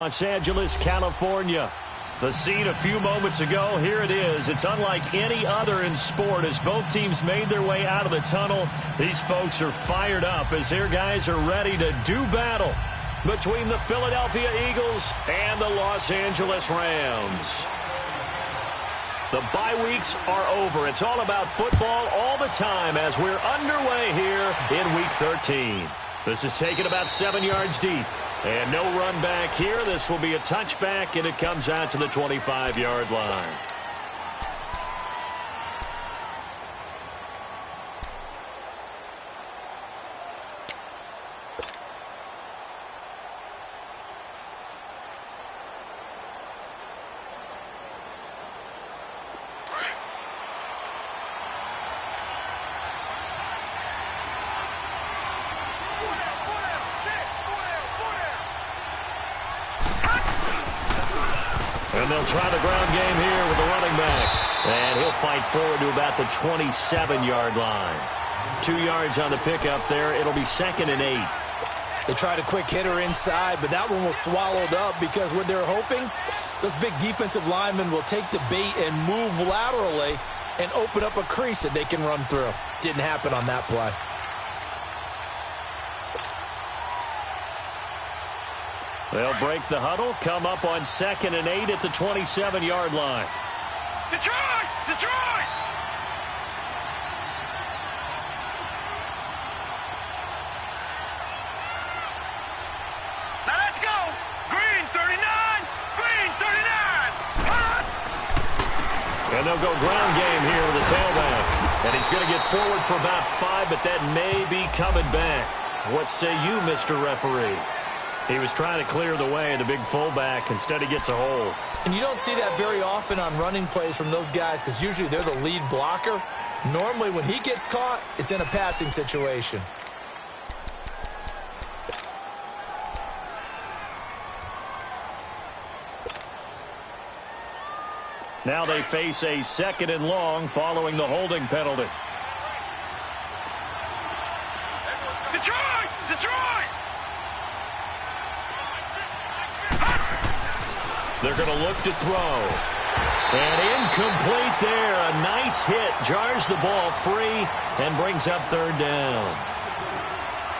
Los Angeles, California. The scene a few moments ago, here it is. It's unlike any other in sport as both teams made their way out of the tunnel. These folks are fired up as their guys are ready to do battle between the Philadelphia Eagles and the Los Angeles Rams. The bye weeks are over. It's all about football all the time as we're underway here in Week 13. This is taken about 7 yards deep. And no run back here. This will be a touchback, and it comes out to the 25-yard line. And they'll try the ground game here with the running back. And he'll fight forward to about the 27-yard line. 2 yards on the pickup there. It'll be 2nd and 8. They tried a quick hitter inside, but that one was swallowed up because what they're hoping, those big defensive linemen will take the bait and move laterally and open up a crease that they can run through. Didn't happen on that play. They'll break the huddle, come up on 2nd and 8 at the 27-yard line. Detroit! Detroit! Now let's go! Green 39! Green 39! And they'll go ground game here with the tailback. And he's going to get forward for about 5, but that may be coming back. What say you, Mr. Referee? He was trying to clear the way of the big fullback. Instead, he gets a hold. And you don't see that very often on running plays from those guys because usually they're the lead blocker. Normally, when he gets caught, it's in a passing situation. Now they face a 2nd and long following the holding penalty. Detroit! Detroit! They're going to look to throw. And incomplete there. A nice hit. Jars the ball free and brings up 3rd down.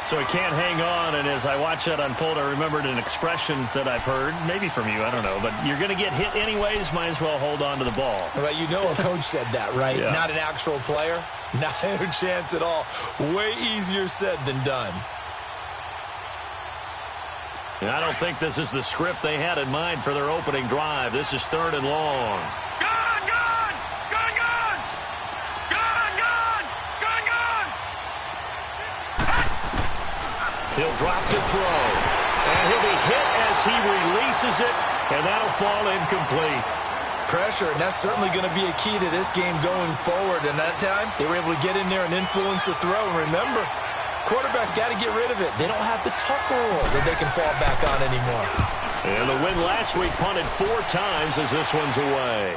So he can't hang on. And as I watch that unfold, I remembered an expression that I've heard, maybe from you, I don't know. But you're going to get hit anyways. Might as well hold on to the ball. Right, you know a coach said that, right? Yeah. Not an actual player. Not a chance at all. Way easier said than done. And I don't think this is the script they had in mind for their opening drive. This is 3rd and long. Gun! Gun! Gun! Gun! Gun! Gun! Gun! Gun! He'll drop to throw. And he'll be hit as he releases it. And that'll fall incomplete. Pressure, and that's certainly going to be a key to this game going forward. And that time, they were able to get in there and influence the throw. And remember, quarterbacks got to get rid of it. They don't have the tuck rule that they can fall back on anymore. And the win last week punted 4 times as this one's away.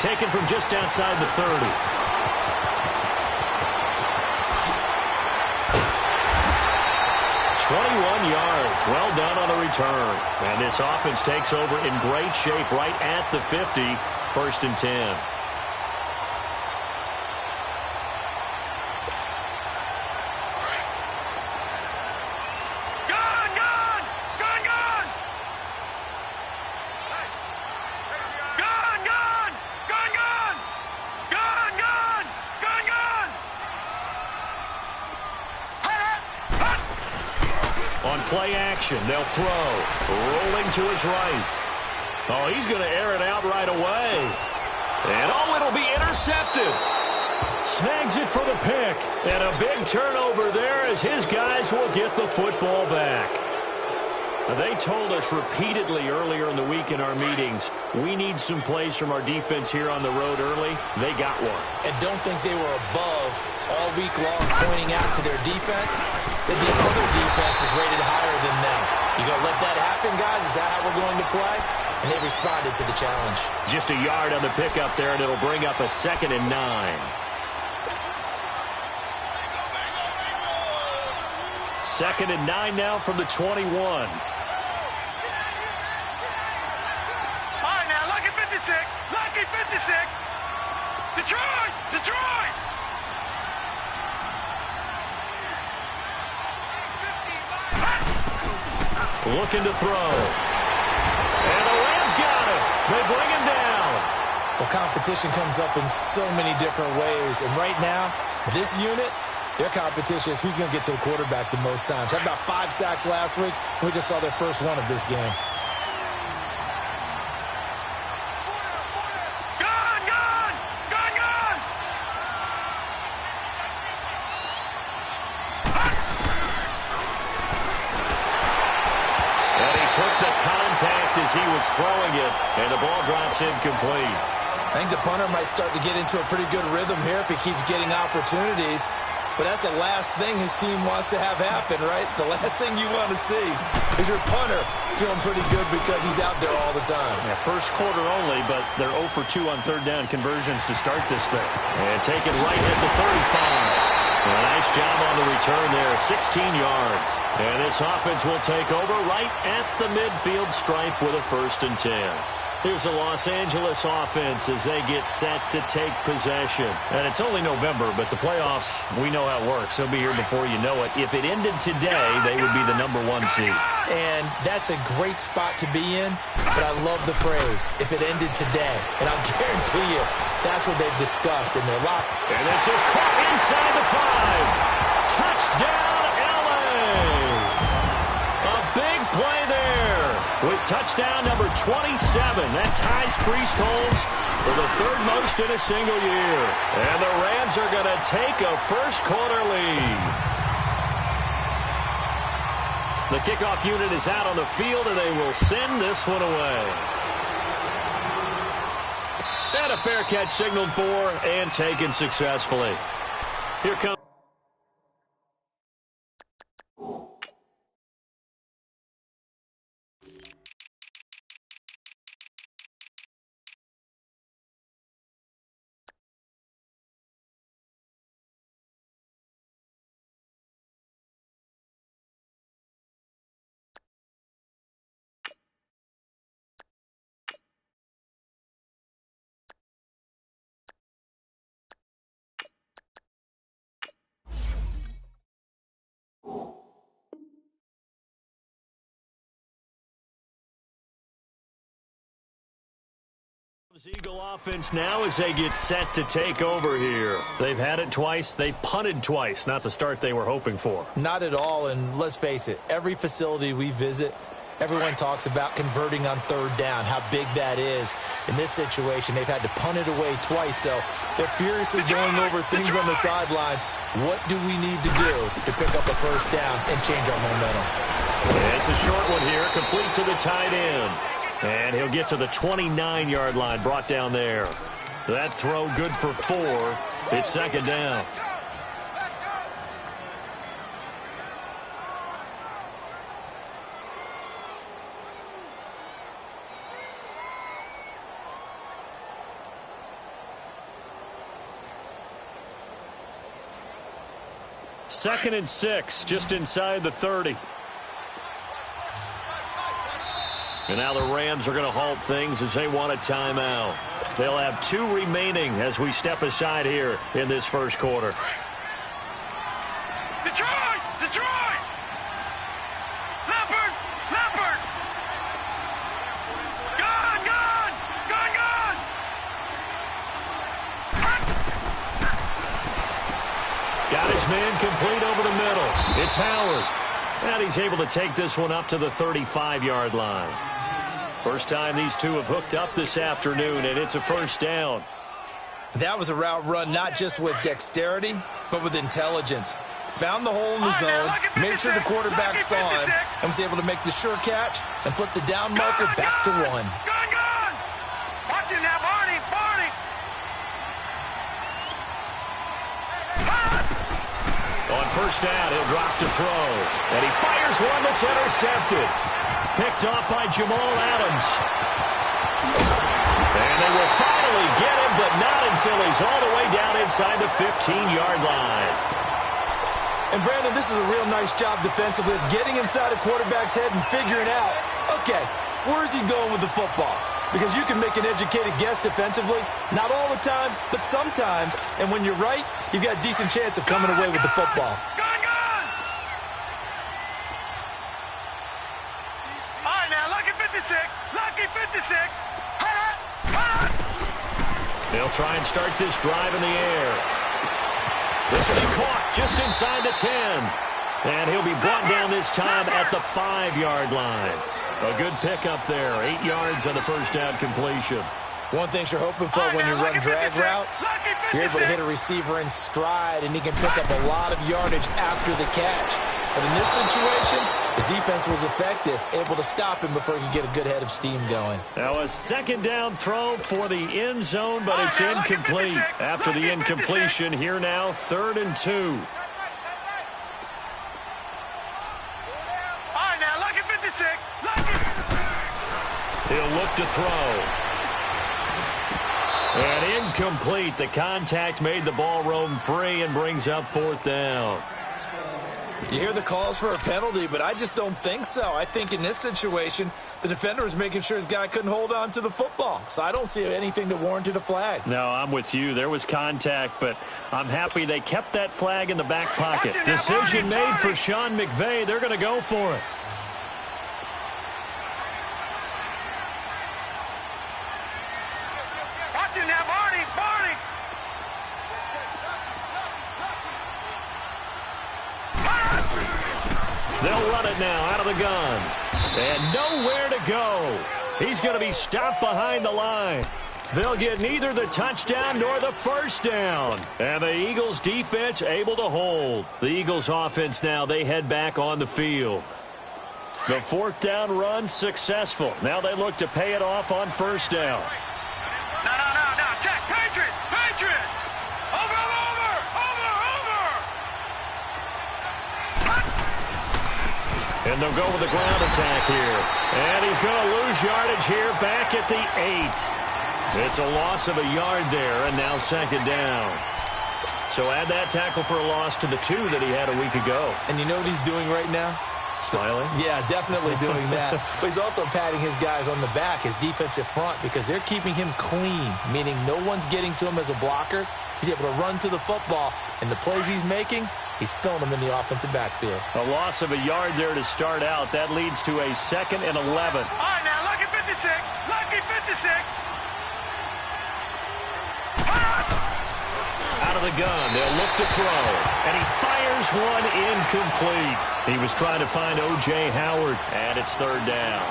Taken from just outside the 30. yards. Well done on the return. And this offense takes over in great shape right at the 50. 1st and 10. Play action. They'll throw. Rolling to his right. Oh, he's going to air it out right away. And oh, it'll be intercepted. Snags it for the pick. And a big turnover there as his guys will get the football back. They told us repeatedly earlier in the week in our meetings, we need some plays from our defense here on the road early. They got one. And don't think they were above all week long pointing out to their defense that the other defense is rated higher than them. You going to let that happen, guys? Is that how we're going to play? And they responded to the challenge. Just a yard on the pickup there, and it'll bring up a 2nd and 9. 2nd and 9 now from the 21. looking to throw. And the Rams got him. They bring him down. Well, competition comes up in so many different ways. And right now, this unit, their competition is who's going to get to the quarterback the most times. Had about 5 sacks last week. We just saw their first one of this game. As he was throwing it, and the ball drops incomplete. I think the punter might start to get into a pretty good rhythm here if he keeps getting opportunities. But that's the last thing his team wants to have happen, right? The last thing you want to see is your punter feeling pretty good because he's out there all the time. Yeah, first quarter only, but they're 0 for 2 on third down conversions to start this thing. And take it right at the 35. A nice job on the return there, 16 yards. And this offense will take over right at the midfield stripe with a 1st and 10. Here's the Los Angeles offense as they get set to take possession. And it's only November, but the playoffs, we know how it works. They'll be here before you know it. If it ended today, they would be the #1 seed. And that's a great spot to be in, but I love the phrase, if it ended today. And I'll guarantee you, that's what they've discussed in their locker. And this is caught inside the 5. Touchdown, LA! A big play there with touchdown number 27. That ties Priest-Holmes for the 3rd most in a single year. And the Rams are going to take a first quarter lead. The kickoff unit is out on the field, and they will send this one away. And a fair catch signaled for and taken successfully. Here comes. Eagle offense now as they get set to take over here. They've had it twice. They've punted twice. Not the start they were hoping for. Not at all, and let's face it, every facility we visit, everyone talks about converting on 3rd down, how big that is. In this situation, they've had to punt it away twice, so they're furiously going over things on the sidelines. What do we need to do to pick up a 1st down and change our momentum? It's a short one here, complete to the tight end. And he'll get to the 29-yard line, brought down there. That throw good for 4. It's 2nd down. Second and 6, just inside the 30. And now the Rams are going to halt things as they want a timeout. They'll have 2 remaining as we step aside here in this first quarter. Detroit! Detroit! Leopard! Leopard! Gone! Gone! Gone! Gone! Got his man complete over the middle. It's Howard. And he's able to take this one up to the 35-yard line. First time these two have hooked up this afternoon, and it's a 1st down. That was a route run not just with dexterity, but with intelligence. Found the hole in the zone, made sure the quarterback saw him, and was able to make the sure catch and flip the down marker back to 1. Gone! Gone! Watch it now, Barney! Barney! On 1st down, he'll drop to throw. And he fires one that's intercepted. Picked off by Jamal Adams. And they will finally get him, but not until he's all the way down inside the 15-yard line. And, Brandon, this is a real nice job defensively of getting inside a quarterback's head and figuring out, okay, where's he going with the football? Because you can make an educated guess defensively, not all the time, but sometimes. And when you're right, you've got a decent chance of coming away with the football. Gone! Gone! 56. Lucky 56. They'll try and start this drive in the air. This will be caught just inside the 10. And he'll be brought down this time at the 5-yard line. A good pickup there. 8 yards on the first down completion. One thing you're hoping for when you run drag routes, you're able to hit a receiver in stride, and he can pick up a lot of yardage after the catch. But in this situation, the defense was effective, able to stop him before he could get a good head of steam going. Now a second down throw for the end zone, but it's incomplete. After the incompletion, here now, 3rd and 2. All right, now, lucky 56. He'll look to throw. And incomplete. The contact made the ball roam free and brings up 4th down. You hear the calls for a penalty, but I just don't think so. I think in this situation, the defender was making sure his guy couldn't hold on to the football. So I don't see anything that warranted a flag. No, I'm with you. There was contact, but I'm happy they kept that flag in the back pocket. Decision made for Sean McVay. They're going to go for it. They'll run it now out of the gun. And nowhere to go. He's going to be stopped behind the line. They'll get neither the touchdown nor the first down. And the Eagles defense able to hold. The Eagles offense now, they head back on the field. The 4th down run successful. Now they look to pay it off on first down. No. Check. Patriot. Over. And they'll go with the ground attack here. And he's going to lose yardage here back at the 8. It's a loss of a yard there, and now 2nd down. So add that tackle for a loss to the 2 that he had a week ago. And you know what he's doing right now? Smiling? Yeah, definitely doing that. But he's also patting his guys on the back, his defensive front, because they're keeping him clean, meaning no one's getting to him as a blocker. He's able to run to the football, and the plays he's making, he's spilling them in the offensive backfield. A loss of a yard there to start out. That leads to a 2nd and 11. All right, now, lucky 56. Lucky 56. Out of the gun, they'll look to throw. And he fires one incomplete. He was trying to find O.J. Howard, and it's 3rd down.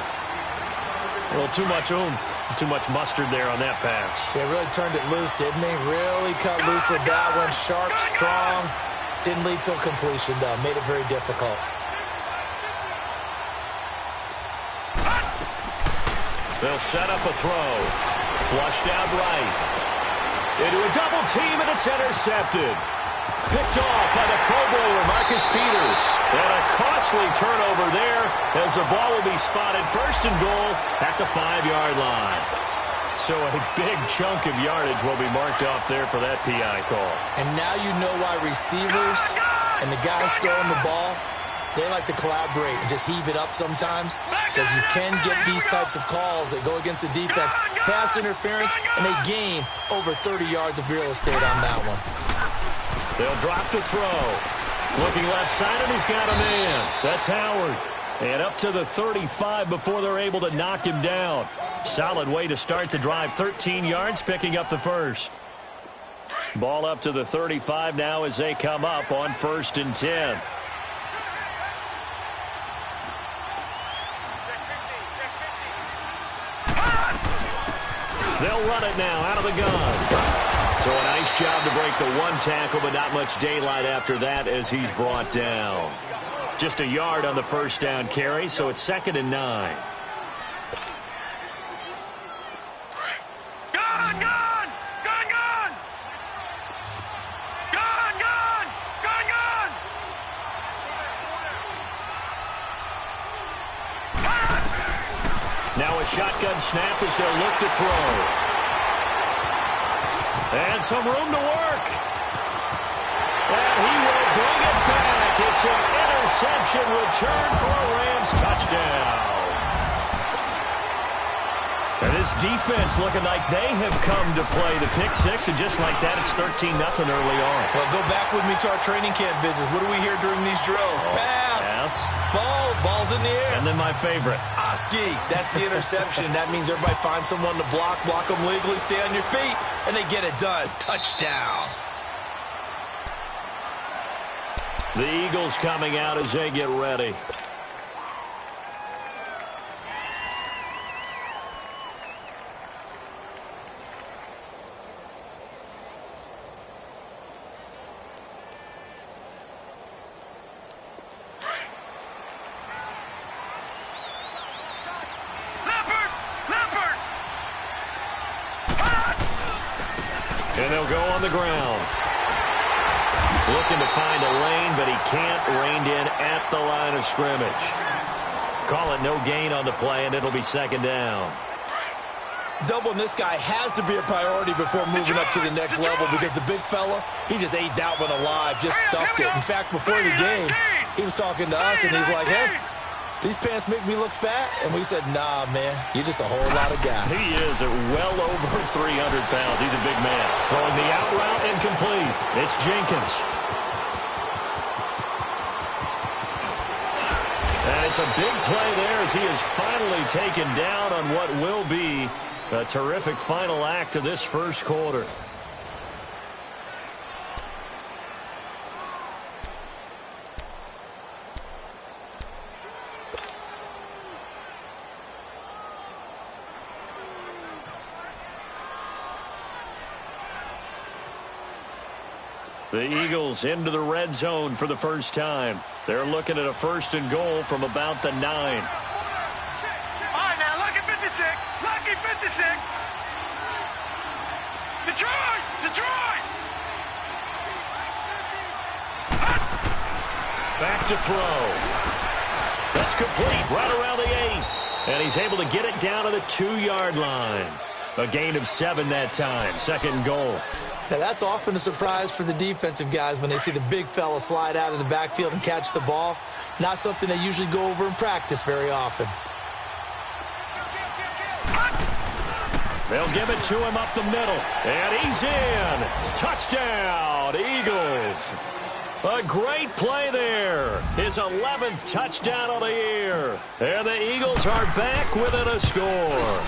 A little too much oomph, too much mustard there on that pass. They really turned it loose, didn't they? Really cut loose with that one. Sharp, strong. Didn't lead to a completion, though. Made it very difficult. They'll set up a throw. Flushed out right. Into a double team, and it's intercepted. Picked off by the Pro Bowler, Marcus Peters. And a costly turnover there as the ball will be spotted 1st and goal at the 5-yard line. So a big chunk of yardage will be marked off there for that PI call. And now you know why receivers and the guys throwing the ball, they like to collaborate and just heave it up sometimes, because you can get these types of calls that go against the defense. Pass interference, and they gain over 30 yards of real estate on that one. They'll drop to throw. Looking left side, and he's got a man. That's Howard. And up to the 35 before they're able to knock him down. Solid way to start the drive. 13 yards, picking up the first. Ball up to the 35 now as they come up on 1st and 10. They'll run it now out of the gun. So a nice job to break the 1 tackle, but not much daylight after that as he's brought down. Just a yard on the first down carry, so it's 2nd and 9. Now a shotgun snap as they'll look to throw. And some room to work. And he will bring it back. It's an interception return for a Rams touchdown. And this defense looking like they have come to play the pick six, and just like that, it's 13-0 early on. Well, go back with me to our training camp visits. What do we hear during these drills? Pass. Pass. Ball's in the air. And then my favorite. Gronkowski. That's the interception. That means everybody finds someone to block them legally, stay on your feet, and they get it done. Touchdown. The Eagles coming out as they get ready. And they'll go on the ground. Looking to find a lane, but he can't. Reined in at the line of scrimmage. Call it no gain on the play, and it'll be second down. Doubling this guy has to be a priority before moving up to the next level because the big fella, he just ate that one alive, just stuffed it. In fact, before the game, he was talking to us, and he's like, hey, these pants make me look fat? And we said, nah, man, you're just a whole lot of guy. He is at well over 300 pounds. He's a big man. Throwing the out route incomplete. It's Jenkins. And it's a big play there as he is finally taken down on what will be a terrific final act of this first quarter. The Eagles into the red zone for the first time. They're looking at a 1st and goal from about the 9. All right, now, lucky 56. Lucky 56. Detroit! Detroit! Back to throw. That's complete right around the 8. And he's able to get it down to the 2-yard line. A gain of 7 that time. 2nd and goal. Now, that's often a surprise for the defensive guys when they see the big fella slide out of the backfield and catch the ball. Not something they usually go over in practice very often. They'll give it to him up the middle. And he's in. Touchdown, Eagles. A great play there. His 11th touchdown of the year. And the Eagles are back within a score.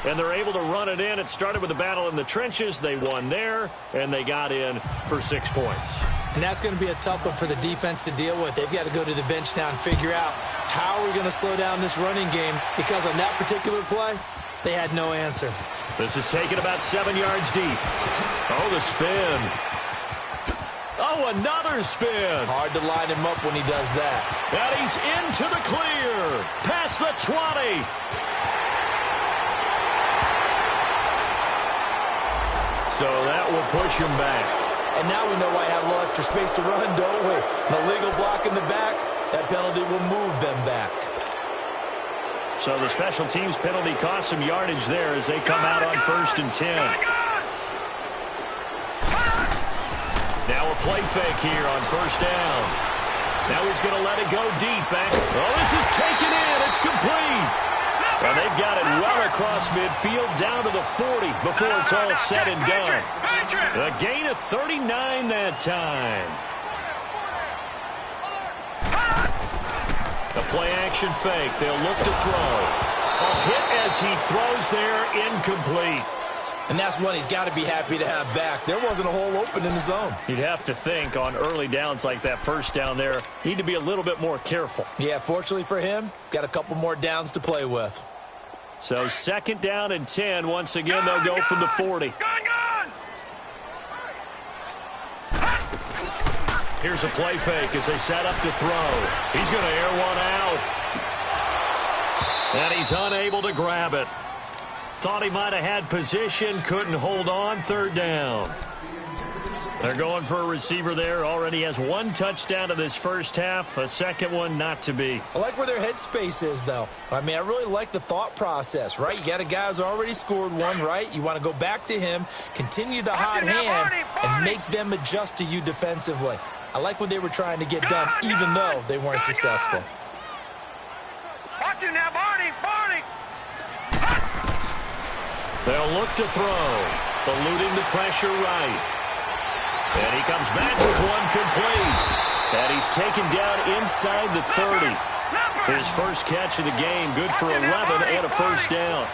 And they're able to run it in. It started with a battle in the trenches. They won there, and they got in for 6 points. And that's going to be a tough one for the defense to deal with. They've got to go to the bench now and figure out how are we going to slow down this running game, because on that particular play, they had no answer. This is taken about 7 yards deep. Oh, the spin. Oh, another spin. Hard to line him up when he does that. And he's into the clear. Past the 20. So that will push him back. And now we know why I have a little extra space to run, don't we? An illegal block in the back, that penalty will move them back. So the special teams penalty cost some yardage there as they come out on 1st and 10. Now a play fake here on 1st down. Now he's going to let it go deep back. Oh, this is taken in. It's complete. And they've got it well across midfield down to the 40 before it's all said and done. A gain of 39 that time. The play action fake. They'll look to throw. A hit as he throws there, incomplete. And that's one he's got to be happy to have back. There wasn't a hole open in the zone. You'd have to think on early downs like that 1st down there, need to be a little bit more careful. Yeah, fortunately for him, got a couple more downs to play with. So 2nd down and 10. Once again, they'll go from the 40. Here's a play fake as they set up to throw. He's going to air one out. And he's unable to grab it. Thought he might have had position, couldn't hold on. 3rd down. They're going for a receiver there. Already has 1 touchdown in this first half. A 2nd one not to be. I like where their headspace is, though. I mean, I really like the thought process, right? You got a guy who's already scored 1, right? You want to go back to him, continue the hot hand, and make them adjust to you defensively. I like what they were trying to get done, even though they weren't successful. Watch it now, Barney! They'll look to throw. Eluding the pressure right. And he comes back with one complete. And he's taken down inside the 30. His first catch of the game, good for 11 and a first down.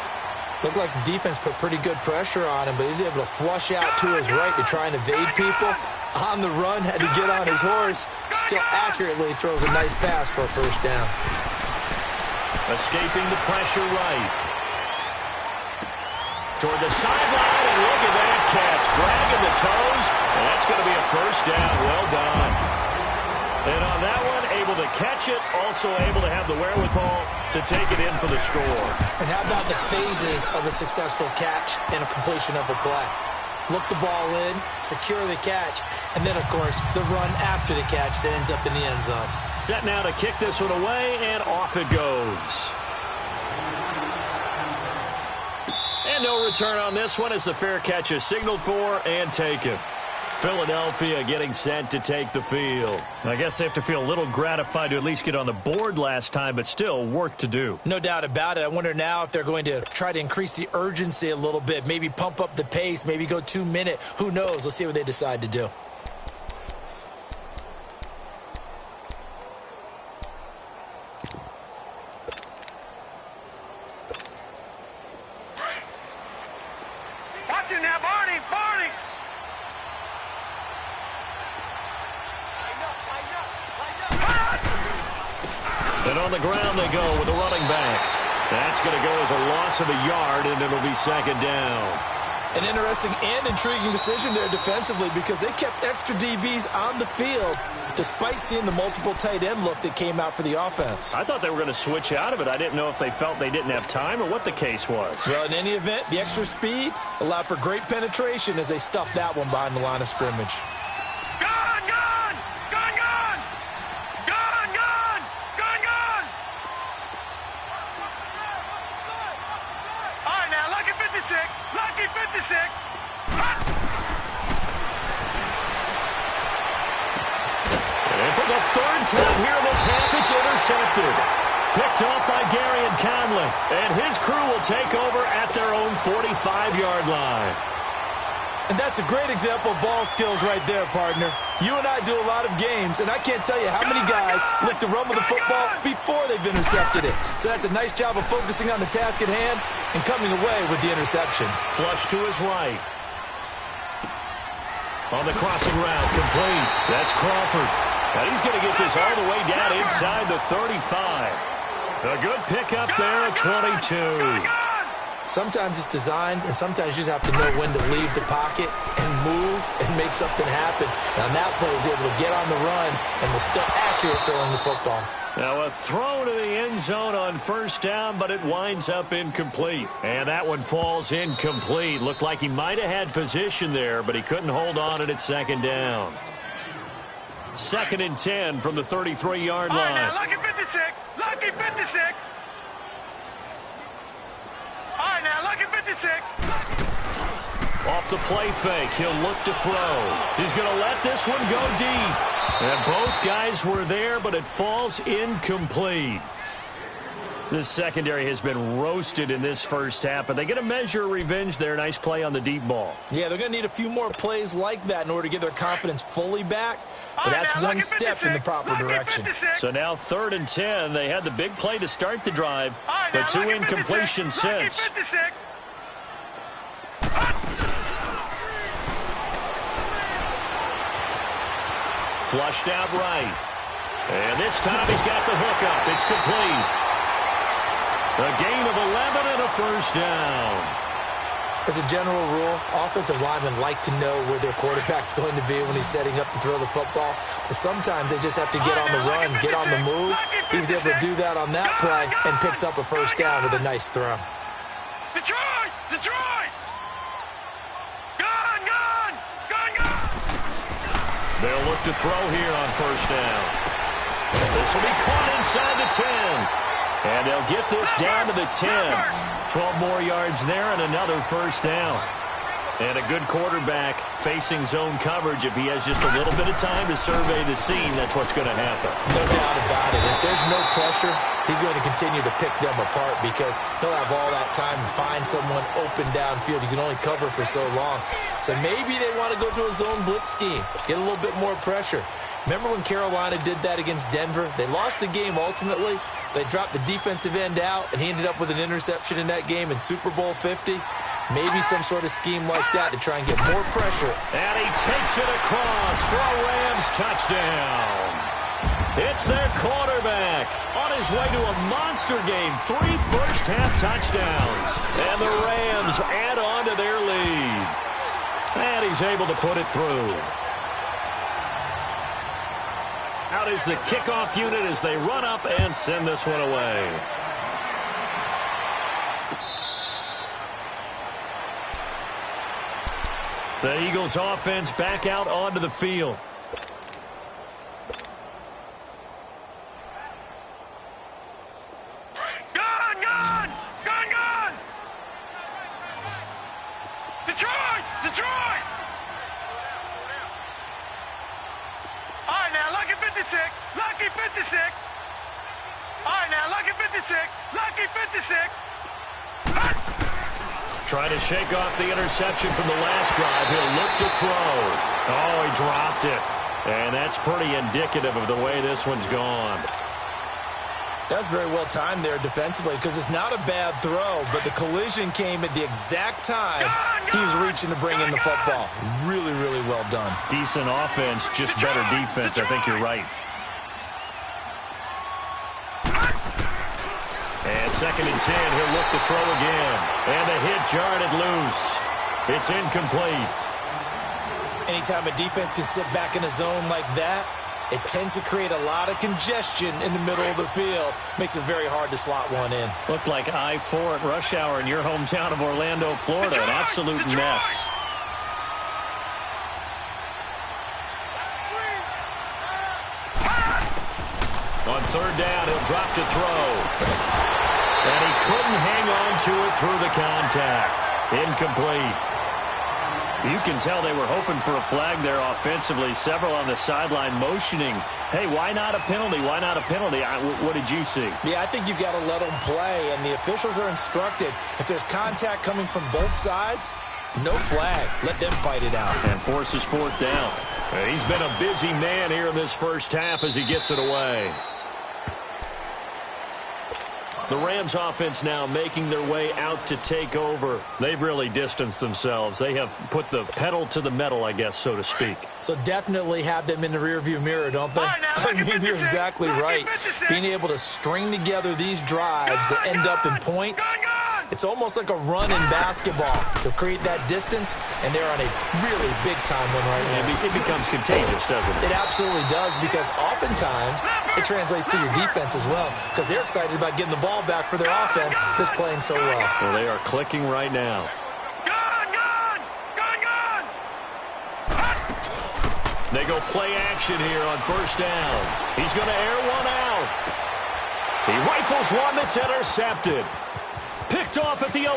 Looked like the defense put pretty good pressure on him, but he's able to flush out to his right to try and evade people. On the run, had to get on his horse. Still accurately throws a nice pass for a first down. Escaping the pressure right. Toward the sideline, and look at that catch. Dragging the toes, and that's going to be a first down. Well done. And on that one, able to catch it, also able to have the wherewithal to take it in for the score. And how about the phases of a successful catch and a completion of a play? Look the ball in, secure the catch, and then, of course, the run after the catch that ends up in the end zone. Set now to kick this one away, and off it goes. And no return on this one as the fair catch is signaled for and taken. Philadelphia getting set to take the field. I guess they have to feel a little gratified to at least get on the board last time, but still work to do. No doubt about it. I wonder now if they're going to try to increase the urgency a little bit, maybe pump up the pace, maybe go 2 minute. Who knows? Let's see what they decide to do. Watch it now, Barney! Barney! And on the ground they go with a running back. That's going to go as a loss of a yard, and it'll be second down. An interesting and intriguing decision there defensively because they kept extra DBs on the field despite seeing the multiple tight end look that came out for the offense. I thought they were going to switch out of it. I didn't know if they felt they didn't have time or what the case was. Well, in any event, the extra speed allowed for great penetration as they stuffed that one behind the line of scrimmage. Gone! Gone! Gone! Gone! Gone! Gone! Gone! Gone! All right, now, lucky 56. Lucky 56. And for the third time here in this half, it's intercepted. Picked off by Gary and Conley. And his crew will take over at their own 45-yard line. And that's a great example of ball skills right there, partner. You and I do a lot of games, and I can't tell you how many guys look to run with the football before they've intercepted it. So that's a nice job of focusing on the task at hand and coming away with the interception. Flush to his right. On the crossing route, complete. That's Crawford. And he's going to get this all the way down inside the 35. A good pickup there at 22. Sometimes it's designed, and sometimes you just have to know when to leave the pocket and move and make something happen. And on that play, he's able to get on the run and was still accurate throwing the football. Now a throw to the end zone on first down, but it winds up incomplete. And that one falls incomplete. Looked like he might have had position there, but he couldn't hold on at second down. 2nd and 10 from the 33-yard line. All right, now, lucky 56. Lucky 56. All right, now, lucky 56. Off the play fake, he'll look to throw. He's going to let this one go deep. And both guys were there, but it falls incomplete. This secondary has been roasted in this first half, but they get a measure of revenge there. Nice play on the deep ball. Yeah, they're going to need a few more plays like that in order to get their confidence fully back. But that's one step in the proper direction. So now 3rd and 10. They had the big play to start the drive, but 2 incompletions since. Flushed out right. And this time he's got the hook up. It's complete. A gain of 11 and a first down. As a general rule, offensive linemen like to know where their quarterback's going to be when he's setting up to throw the football. But sometimes they just have to get on the run, get on the move. He was able to do that on that play and picks up a first down with a nice throw. Detroit! Detroit! Gone! Gone! Gone! Gone! They'll look to throw here on first down. This will be caught inside the 10. And they'll get this down to the 10. 12 more yards there and another first down. And a good quarterback facing zone coverage. If he has just a little bit of time to survey the scene, that's what's going to happen. No doubt about it. If there's no pressure, he's going to continue to pick them apart because he'll have all that time to find someone open downfield. You can only cover for so long. So maybe they want to go to a zone blitz scheme, get a little bit more pressure. Remember when Carolina did that against Denver? They lost the game ultimately, They dropped the defensive end out, and he ended up with an interception in that game in Super Bowl 50. Maybe some sort of scheme like that to try and get more pressure. And he takes it across for a Rams touchdown. It's their quarterback on his way to a monster game. 3 first-half touchdowns. And the Rams add on to their lead. And he's able to put it through. Out is the kickoff unit as they run up and send this one away. The Eagles offense back out onto the field. Gun, gun! Gun, gun! Detroit! Detroit! All right, now, Lucky 56. Lucky 56. All right, now, Lucky 56. Lucky 56. Trying to shake off the interception from the last drive. He'll look to throw. Oh, he dropped it. And that's pretty indicative of the way this one's gone. That's very well timed there defensively because it's not a bad throw, but the collision came at the exact time he was reaching to bring in the football. Really, really well done. Decent offense, just better defense. I think you're right. And 2nd and 10, he'll look to throw again. And the hit jarred it loose. It's incomplete. Anytime a defense can sit back in a zone like that, it tends to create a lot of congestion in the middle of the field. Makes it very hard to slot one in. Looked like I-4 at rush hour in your hometown of Orlando, Florida. An absolute mess. On 3rd down, he'll drop to throw. And he couldn't hang on to it through the contact. Incomplete. You can tell they were hoping for a flag there offensively. Several on the sideline motioning, hey, why not a penalty? Why not a penalty? What did you see? Yeah, I think you've got to let them play, and the officials are instructed. If there's contact coming from both sides, no flag. Let them fight it out. And forces 4th down. He's been a busy man here in this first half as he gets it away. The Rams offense now making their way out to take over. They've really distanced themselves. They have put the pedal to the metal, I guess, so to speak. So definitely have them in the rearview mirror, don't they? I mean, you're exactly right. Being able to string together these drives that end up in points, it's almost like a run in basketball to create that distance, and they're on a really big-time one right now. It becomes contagious, doesn't it? It absolutely does, because oftentimes it translates to your defense as well, because they're excited about getting the ball back for their offense that's playing so well. Well, they are clicking right now. They go play action here on 1st down. He's going to air one out. He rifles one that's intercepted. Picked off at the 11.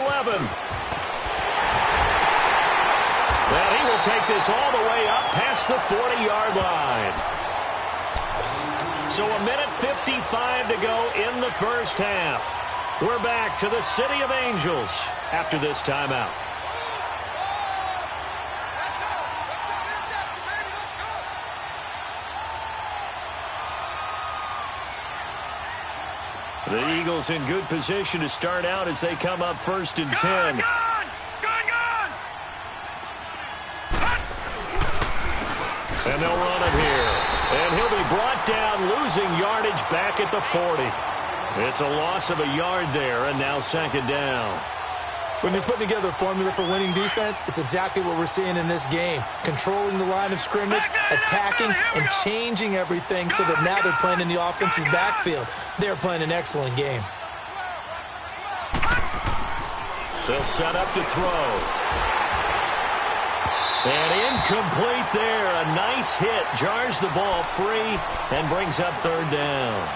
Well, he will take this all the way up past the 40-yard line. So 1:55 to go in the first half. We're back to the City of Angels after this timeout. The Eagles in good position to start out as they come up 1st and 10. And they'll run it here. And he'll be brought down, losing yardage back at the 40. It's a loss of a yard there, and now 2nd down. When you're putting together a formula for winning defense, it's exactly what we're seeing in this game. Controlling the line of scrimmage, attacking, and changing everything so that now they're playing in the offense's backfield. They're playing an excellent game. They'll set up to throw. And incomplete there. A nice hit. Jars the ball free and brings up 3rd down.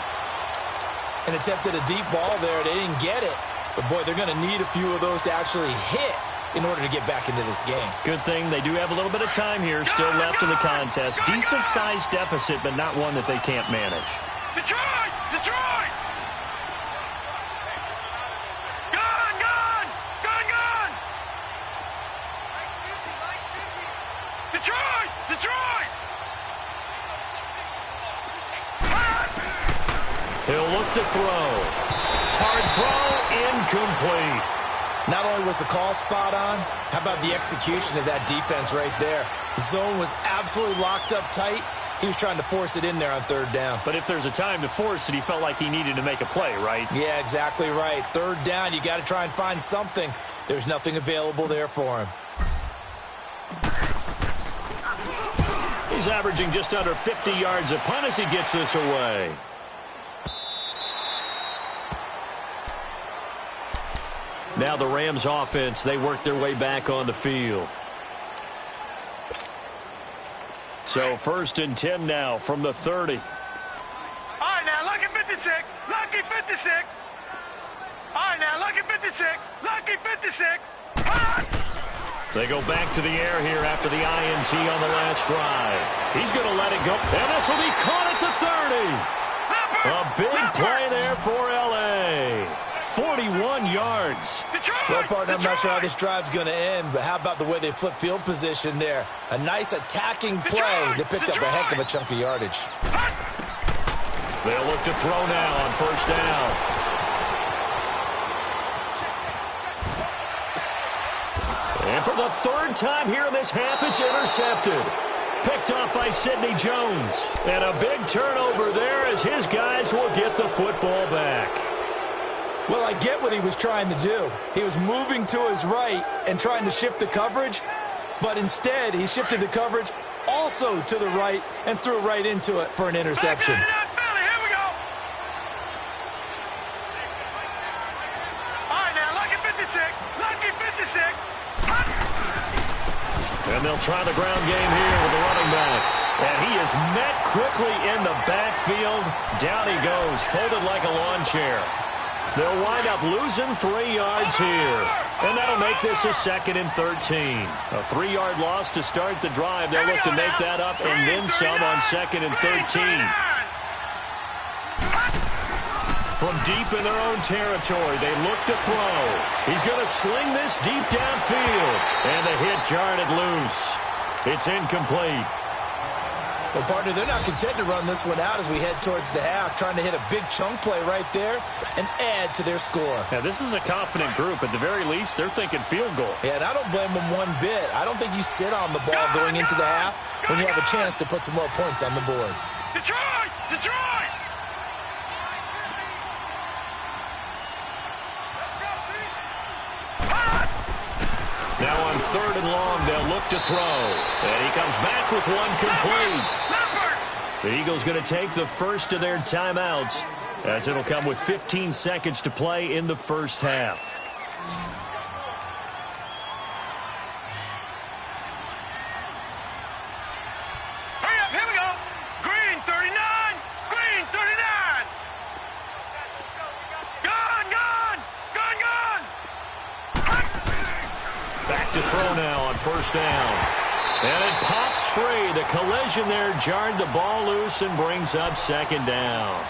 An attempt at a deep ball there. They didn't get it. But, boy, they're going to need a few of those to actually hit in order to get back into this game. Good thing they do have a little bit of time here still left in the contest. Decent-sized deficit, but not one that they can't manage. Detroit! Detroit! Gun! Gun! Gun! Gun! Detroit! Detroit! He'll look to throw. Hard throw, incomplete. Not only was the call spot on, how about the execution of that defense right there? The zone was absolutely locked up tight. He was trying to force it in there on third down. But if there's a time to force it, he felt like he needed to make a play, right? Yeah, exactly right. Third down, you got to try and find something. There's nothing available there for him. He's averaging just under 50 yards a punt as he gets this away. Now the Rams offense, they work their way back on the field. So 1st and 10 now from the 30. All right, now, lucky 56. Lucky 56. All right, now, lucky 56. Lucky 56. They go back to the air here after the INT on the last drive. He's going to let it go. And this will be caught at the 30. A big play there for L.A. 41 yards. Well, partner, I'm not sure how this drive's going to end, but how about the way they flip field position there? A nice attacking play. They picked up a heck of a chunk of yardage. They'll look to throw now on 1st down. And for the 3rd time here in this half, it's intercepted. Picked off by Sidney Jones. And a big turnover there as his guys will get the football back. Well, I get what he was trying to do. He was moving to his right and trying to shift the coverage, but instead he shifted the coverage also to the right and threw right into it for an interception. Here we go. All right, now, lucky 56. Lucky 56. And they'll try the ground game here with the running back. And he is met quickly in the backfield. Down he goes, folded like a lawn chair. They'll wind up losing 3 yards here. And that'll make this a 2nd and 13. A 3-yard loss to start the drive. They'll look to make that up and then some on 2nd and 13. From deep in their own territory, they look to throw. He's going to sling this deep downfield. And the hit jarred it loose. It's incomplete. Well, partner, they're not content to run this one out as we head towards the half, trying to hit a big chunk play right there and add to their score. Now, this is a confident group. At the very least, they're thinking field goal. Yeah, and I don't blame them one bit. I don't think you sit on the ball going into the half when you have a chance to put some more points on the board. Detroit! Detroit! Now on 3rd and long, they'll look to throw. And he comes back with one complete. The Eagles going to take the first of their timeouts as it'll come with 15 seconds to play in the first half. Hurry up, here we go. Green 39. Green 39. Gone, gone. Gone, gone. Back to throw now on 1st down. And it pops free. The collision there jarred the ball loose and brings up 2nd down.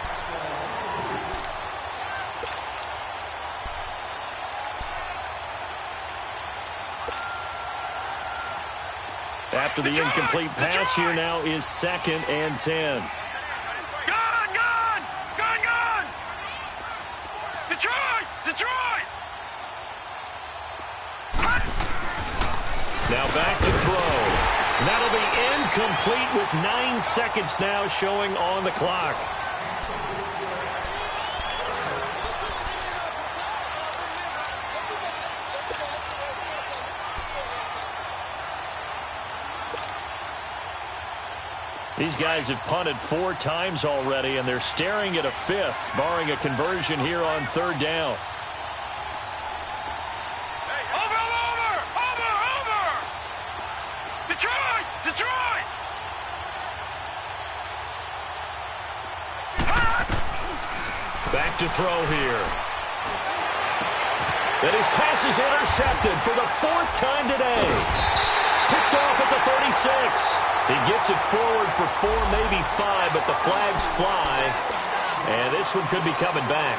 After the incomplete pass, here now is 2nd and 10. Gone, gone. Gone, gone. Detroit! Detroit! Now back to throw. That'll be incomplete with 9 seconds now showing on the clock. These guys have punted 4 times already, and they're staring at a 5th, barring a conversion here on 3rd down. Detroit! Back to throw here. And his pass is intercepted for the 4th time today. Picked off at the 36. He gets it forward for 4, maybe 5, but the flags fly. And this one could be coming back.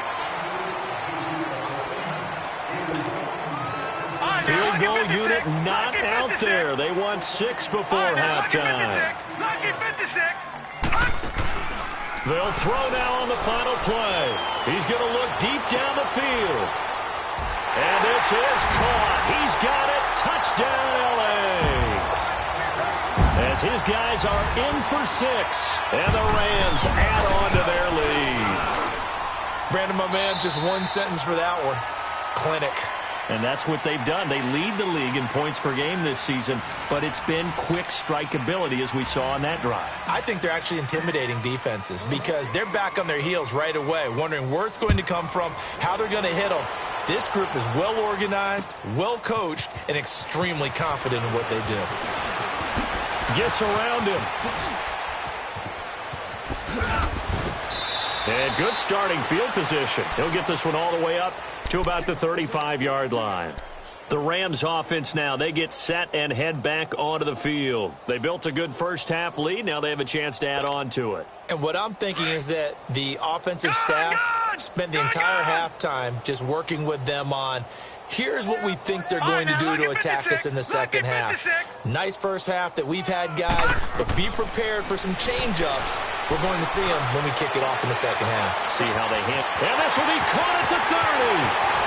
Field goal unit not out there. They want 6 before halftime. Lucky 56. They'll throw now on the final play. He's going to look deep down the field. And this is caught. He's got it. Touchdown, L.A. As his guys are in for 6. And the Rams add on to their lead. Brandon, my man, just one sentence for that one. Clinic. And that's what they've done. They lead the league in points per game this season, but it's been quick strikeability as we saw on that drive. I think they're actually intimidating defenses because they're back on their heels right away, wondering where it's going to come from, how they're going to hit them. This group is well organized, well coached, and extremely confident in what they do. Gets around him. And good starting field position. He'll get this one all the way up to about the 35-yard line. The Rams offense now, they get set and head back onto the field. They built a good first-half lead. Now they have a chance to add on to it. And what I'm thinking is that the offensive staff spent the entire halftime just working with them on, here's what we think they're going to do to attack us in the second half. Nice first half that we've had, guys, but be prepared for some change-ups. We're going to see them when we kick it off in the second half. See how they hit. And this will be caught at the 30.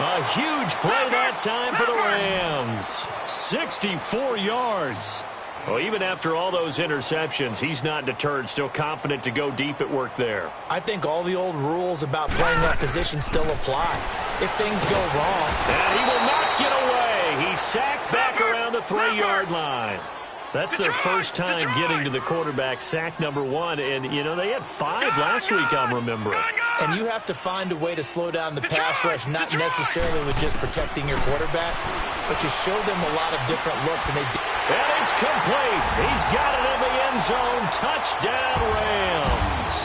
A huge play that time for the Rams. 64 yards. Well, even after all those interceptions, he's not deterred, still confident to go deep at work there. I think all the old rules about playing that position still apply. If things go wrong. And he will not get away. He's sacked back around the 3-yard line. That's their first time getting to the quarterback, sack number 1. And, you know, they had 5 last week, I'm remembering. And you have to find a way to slow down the pass rush, not necessarily with just protecting your quarterback, but you show them a lot of different looks. And it's complete. He's got it in the end zone. Touchdown, Rams.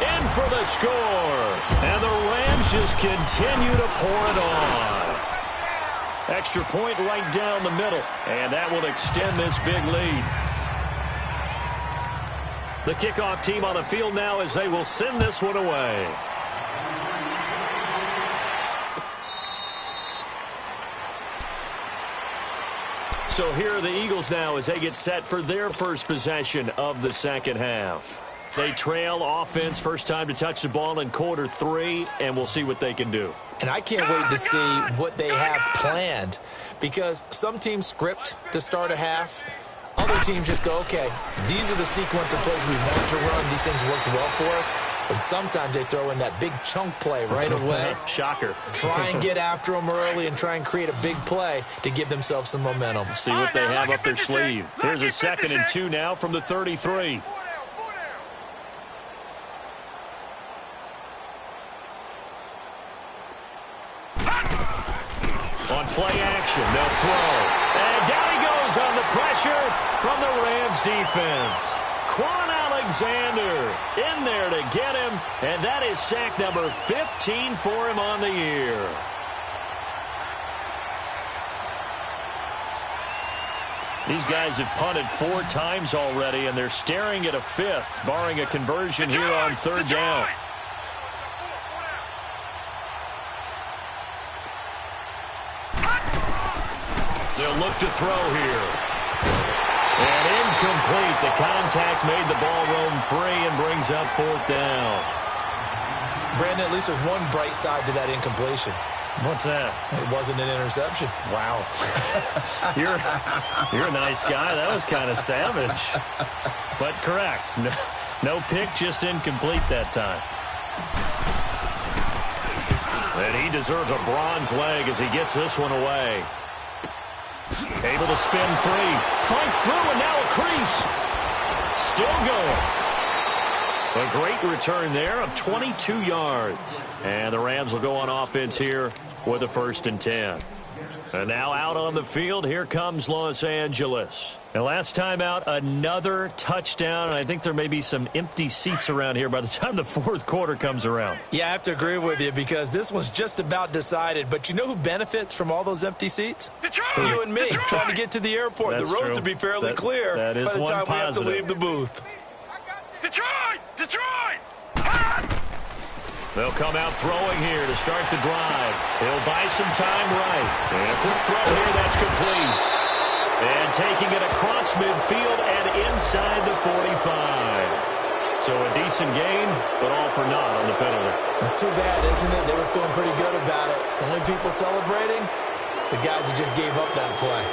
In for the score. And the Rams just continue to pour it on. Extra point right down the middle. And that will extend this big lead. The kickoff team on the field now as they will send this one away. So here are the Eagles now as they get set for their first possession of the second half. They trail offense, first time to touch the ball in quarter 3, and we'll see what they can do. And I can't wait to see what they have planned, because some teams script to start a half. Other teams just go, okay, these are the sequence of plays we want to run. These things worked well for us. And sometimes they throw in that big chunk play right away. Shocker. Try and get after them early and try and create a big play to give themselves some momentum. See what they have up their sleeve. Here's a 2nd and 2 now from the 33. On play action, they'll throw. And down he goes on the pressure from the Rams defense. Quan Alexander in there to get him, and that is sack number 15 for him on the year. These guys have punted 4 times already, and they're staring at a 5th, barring a conversion here on 3rd down. They'll look to throw here. And incomplete. The contact made the ball roam free and brings up 4th down. Brandon, at least there's one bright side to that incompletion. What's that? It wasn't an interception. Wow. You're a nice guy. That was kind of savage. But correct. No pick, just incomplete that time. And he deserves a bronze leg as he gets this one away. Able to spin free. Fights through, and now a crease. Still going. A great return there of 22 yards. And the Rams will go on offense here with a 1st and 10. And now out on the field, here comes Los Angeles. And last time out, another touchdown. And I think there may be some empty seats around here by the time the 4th quarter comes around. Yeah, I have to agree with you because this one's just about decided. But you know who benefits from all those empty seats? Detroit! You and me, Detroit! Trying to get to the airport. That's the roads true. will be fairly clear that is by the time we have to positive. leave the booth. Detroit! Detroit! They'll come out throwing here to start the drive. He'll buy some time right. And a quick throw here, that's complete. And taking it across midfield and inside the 45. So a decent gain, but all for naught on the penalty. It's too bad, isn't it? They were feeling pretty good about it. Only people celebrating, the guys who just gave up that play.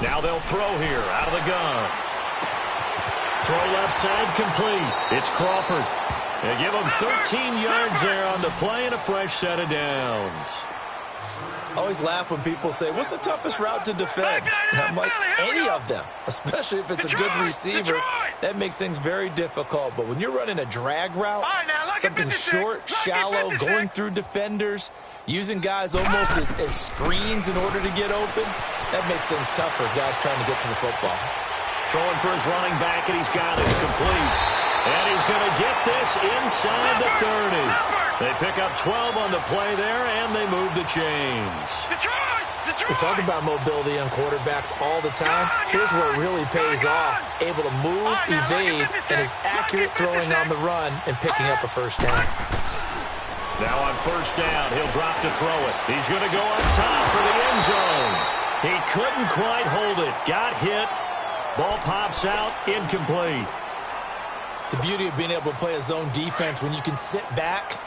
Now they'll throw here out of the gun. Throw left side complete. It's Crawford. They give him 13 yards there on the play and a fresh set of downs. I always laugh when people say, what's the toughest route to defend? And I'm like, any of them, especially if it's a good receiver. That makes things very difficult. But when you're running a drag route, something short, shallow, going through defenders, using guys almost as screens in order to get open, that makes things tough for guys trying to get to the football. Throwing for his running back, and he's got it complete. And he's going to get this inside the 30. They pick up 12 on the play there, and they move the chains. We talk about mobility on quarterbacks all the time. Here's where it really pays off. Able to move, evade, and is accurate throwing on the run and picking up a first down. Now on first down, he'll drop to throw it. He's going to go up top for the end zone. He couldn't quite hold it. Got hit. Ball pops out. Incomplete. The beauty of being able to play a zone defense when you can sit back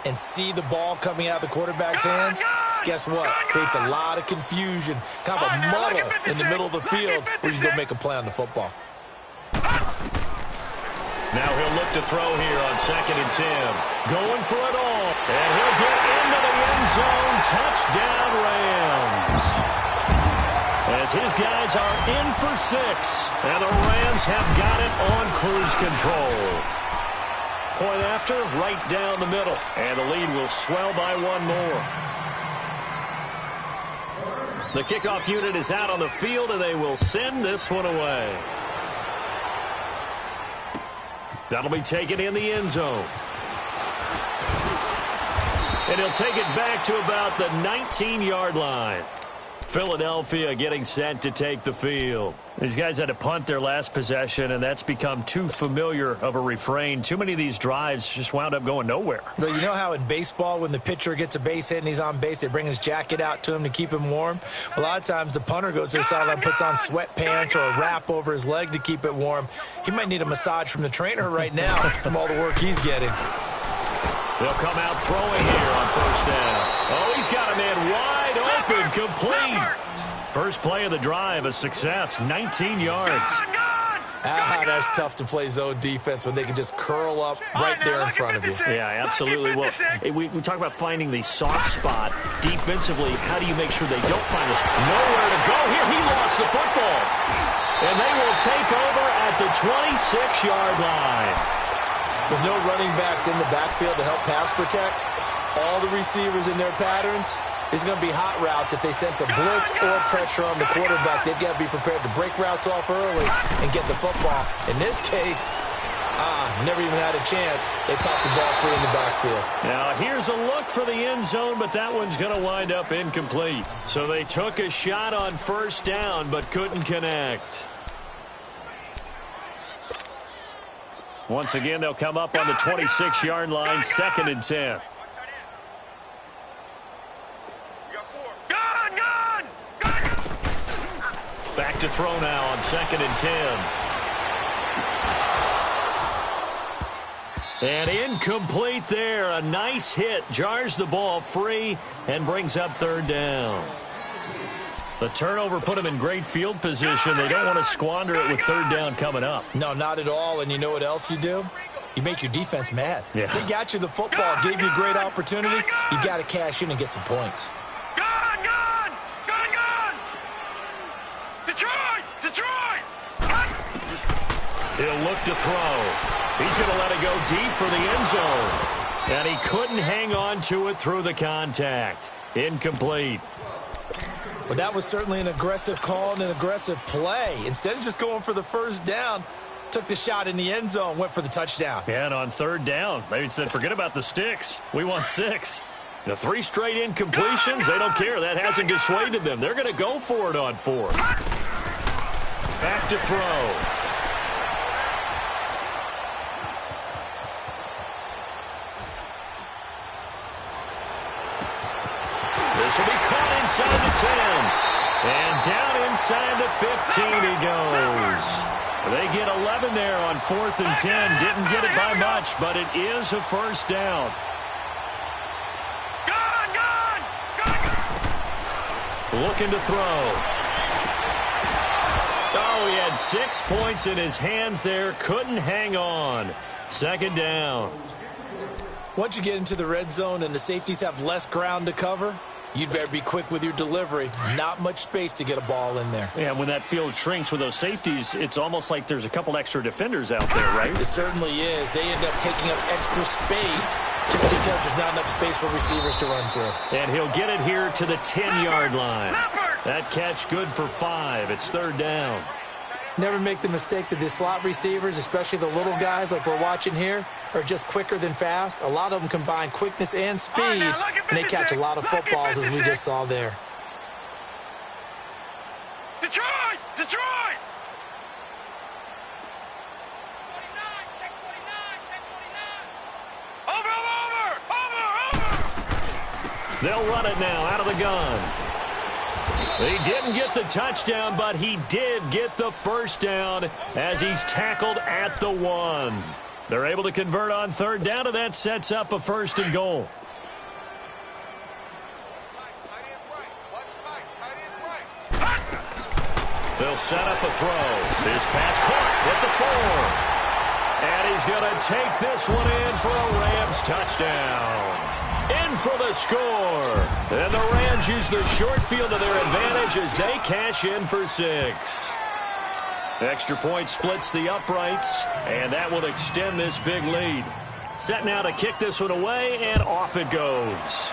and see the ball coming out of the quarterback's hands, guess what? Creates a lot of confusion, kind of a muddle in the middle of the field where you go make a play on the football. Now he'll look to throw here on 2nd and 10. Going for it all. And he'll get into the end zone. Touchdown, Rams. As his guys are in for 6. And the Rams have got it on cruise control. Point after, right down the middle. And the lead will swell by one more. The kickoff unit is out on the field, and they will send this one away. That'll be taken in the end zone. And he'll take it back to about the 19-yard line. Philadelphia getting set to take the field. These guys had to punt their last possession, and that's become too familiar of a refrain. Too many of these drives just wound up going nowhere. Well, you know how in baseball when the pitcher gets a base hit and he's on base, they bring his jacket out to him to keep him warm? A lot of times the punter goes to the sideline, puts on sweatpants or a wrap over his leg to keep it warm. He might need a massage from the trainer right now from all the work he's getting. They'll come out throwing here on first down. Oh, he's got a man wide open, complete. First play of the drive, a success, 19 yards. That's tough to play zone defense when they can just curl up right there in front of you. Yeah, absolutely will. We talk about finding the soft spot. Defensively, how do you make sure they don't find this? Nowhere to go here. He lost the football. And they will take over at the 26-yard line. With no running backs in the backfield to help pass protect, all the receivers in their patterns, it's going to be hot routes. If they sense a blitz or pressure on the quarterback, they've got to be prepared to break routes off early and get the football. In this case, never even had a chance. They popped the ball free in the backfield. Now, here's a look for the end zone, but that one's going to wind up incomplete. So they took a shot on first down, but couldn't connect. Once again, they'll come up on the 26-yard line, 2nd and 10. Back to throw now on 2nd and 10. And incomplete there. A nice hit. Jars the ball free and brings up 3rd down. The turnover put them in great field position. They don't want to squander it with 3rd down coming up. No, not at all. And you know what else you do? You make your defense mad. Yeah. They got you the football, gave you a great opportunity. You got to cash in and get some points. Detroit! He'll look to throw. He's going to let it go deep for the end zone. And he couldn't hang on to it through the contact. Incomplete. Well, that was certainly an aggressive call and an aggressive play. Instead of just going for the first down, took the shot in the end zone, went for the touchdown. Yeah, and on 3rd down, they said, forget about the sticks. We want 6. The 3 straight incompletions, they don't care. That hasn't dissuaded them. They're going to go for it on 4. Back to throw. This will be caught inside the 10. And down inside the 15 he goes. They get 11 there on 4th and 10. Didn't get it by much, but it is a first down. Looking to throw. Oh, he had 6 points in his hands there. Couldn't hang on. 2nd down. Once you get into the red zone and the safeties have less ground to cover, you'd better be quick with your delivery. Not much space to get a ball in there. Yeah, when that field shrinks with those safeties, it's almost like there's a couple extra defenders out there, right? It certainly is. They end up taking up extra space just because there's not enough space for receivers to run through. And he'll get it here to the 10-yard line. That catch good for 5. It's 3rd down. Never make the mistake that the slot receivers, especially the little guys like we're watching here, are just quicker than fast. A lot of them combine quickness and speed, and they catch a lot of footballs, as we just saw there. Detroit! Detroit! They'll run it now out of the gun. He didn't get the touchdown, but he did get the first down as he's tackled at the 1. They're able to convert on 3rd down, and that sets up a 1st and goal. They'll set up a throw. His pass caught at the 4. And he's going to take this one in for a Rams touchdown. In for the score. And the Rams use the short field to their advantage as they cash in for 6. Extra point splits the uprights, and that will extend this big lead. Set now to kick this one away, and off it goes.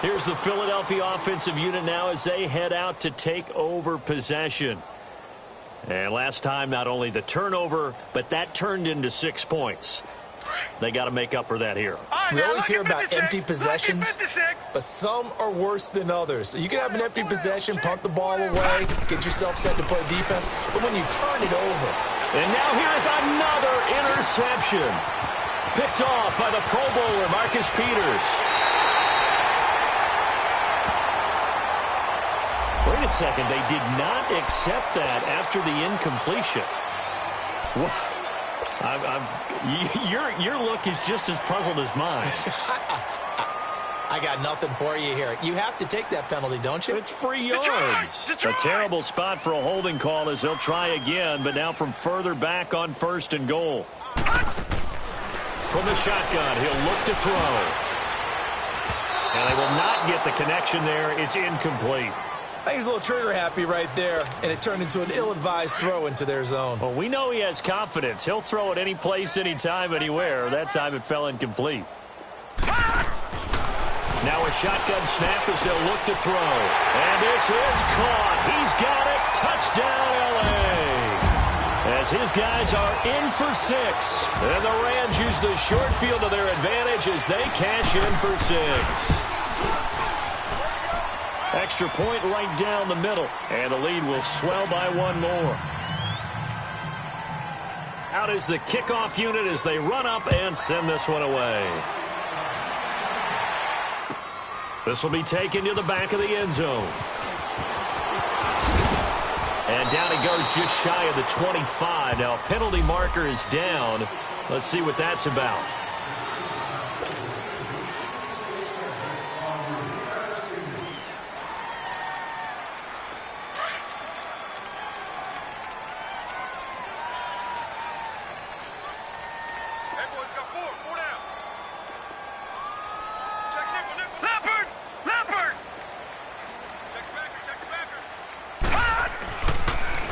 Here's the Philadelphia offensive unit now as they head out to take over possession. And last time, not only the turnover, but that turned into 6 points. They got to make up for that here. We always hear about empty possessions, but some are worse than others. You can have an empty possession, punt the ball away, get yourself set to play defense, but when you turn it over. And now here's another interception. Picked off by the Pro Bowler, Marcus Peters. Wait a second, they did not accept that after the incompletion. Your look is just as puzzled as mine. I got nothing for you here. You have to take that penalty, don't you? It's free yards. A terrible spot for a holding call as they'll try again, but now from further back on 1st and goal. From the shotgun, he'll look to throw. And they will not get the connection there. It's incomplete. I think he's a little trigger happy right there, and it turned into an ill-advised throw into their zone. Well, we know he has confidence. He'll throw it any place, anytime, anywhere. That time it fell incomplete. Now a shotgun snap as they'll look to throw. And this is caught. He's got it. Touchdown, L.A. As his guys are in for 6. And the Rams use the short field to their advantage as they cash in for 6. Extra point right down the middle, and the lead will swell by 1 more. Out is the kickoff unit as they run up and send this one away. This will be taken to the back of the end zone. And down he goes just shy of the 25. Now a penalty marker is down. Let's see what that's about.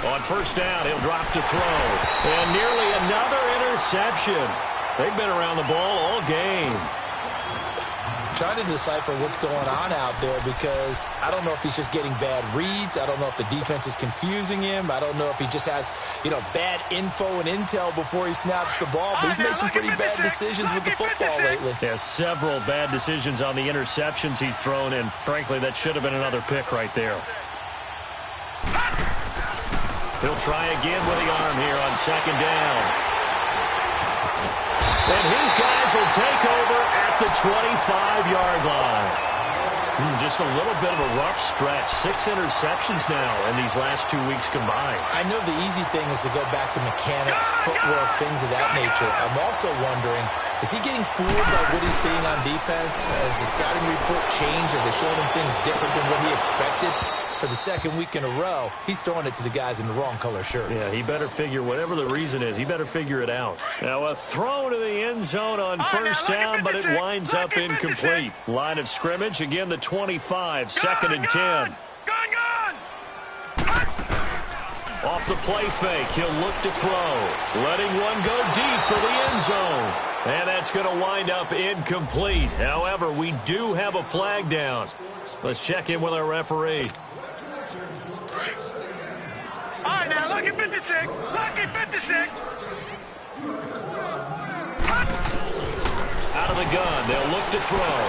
On 1st down, he'll drop to throw. And nearly another interception. They've been around the ball all game. trying to decipher what's going on out there because I don't know if he's just getting bad reads. I don't know if the defense is confusing him. I don't know if he just has, bad info and intel before he snaps the ball. But he's made some pretty bad decisions with the football lately. Yeah, several bad decisions on the interceptions he's thrown, and frankly, that should have been another pick right there. He'll try again with the arm here on second down. And his guys will take over at the 25-yard line. Just a little bit of a rough stretch. 6 interceptions now in these last 2 weeks combined. I know the easy thing is to go back to mechanics, footwork, things of that nature. I'm also wondering, is he getting fooled by what he's seeing on defense? Has the scouting report changed? Are they showing him things different than what he expected? For the second week in a row, he's throwing it to the guys in the wrong color shirts. Yeah, he better figure, whatever the reason is, he better figure it out. Now a throw to the end zone on first down, but it winds up incomplete. Line of scrimmage, again the 25, second and 10. Off the play fake, he'll look to throw. Letting one go deep for the end zone. And that's going to wind up incomplete. However, we do have a flag down. Let's check in with our referee. All right, now, lucky 56. Lucky 56. Out of the gun, they'll look to throw.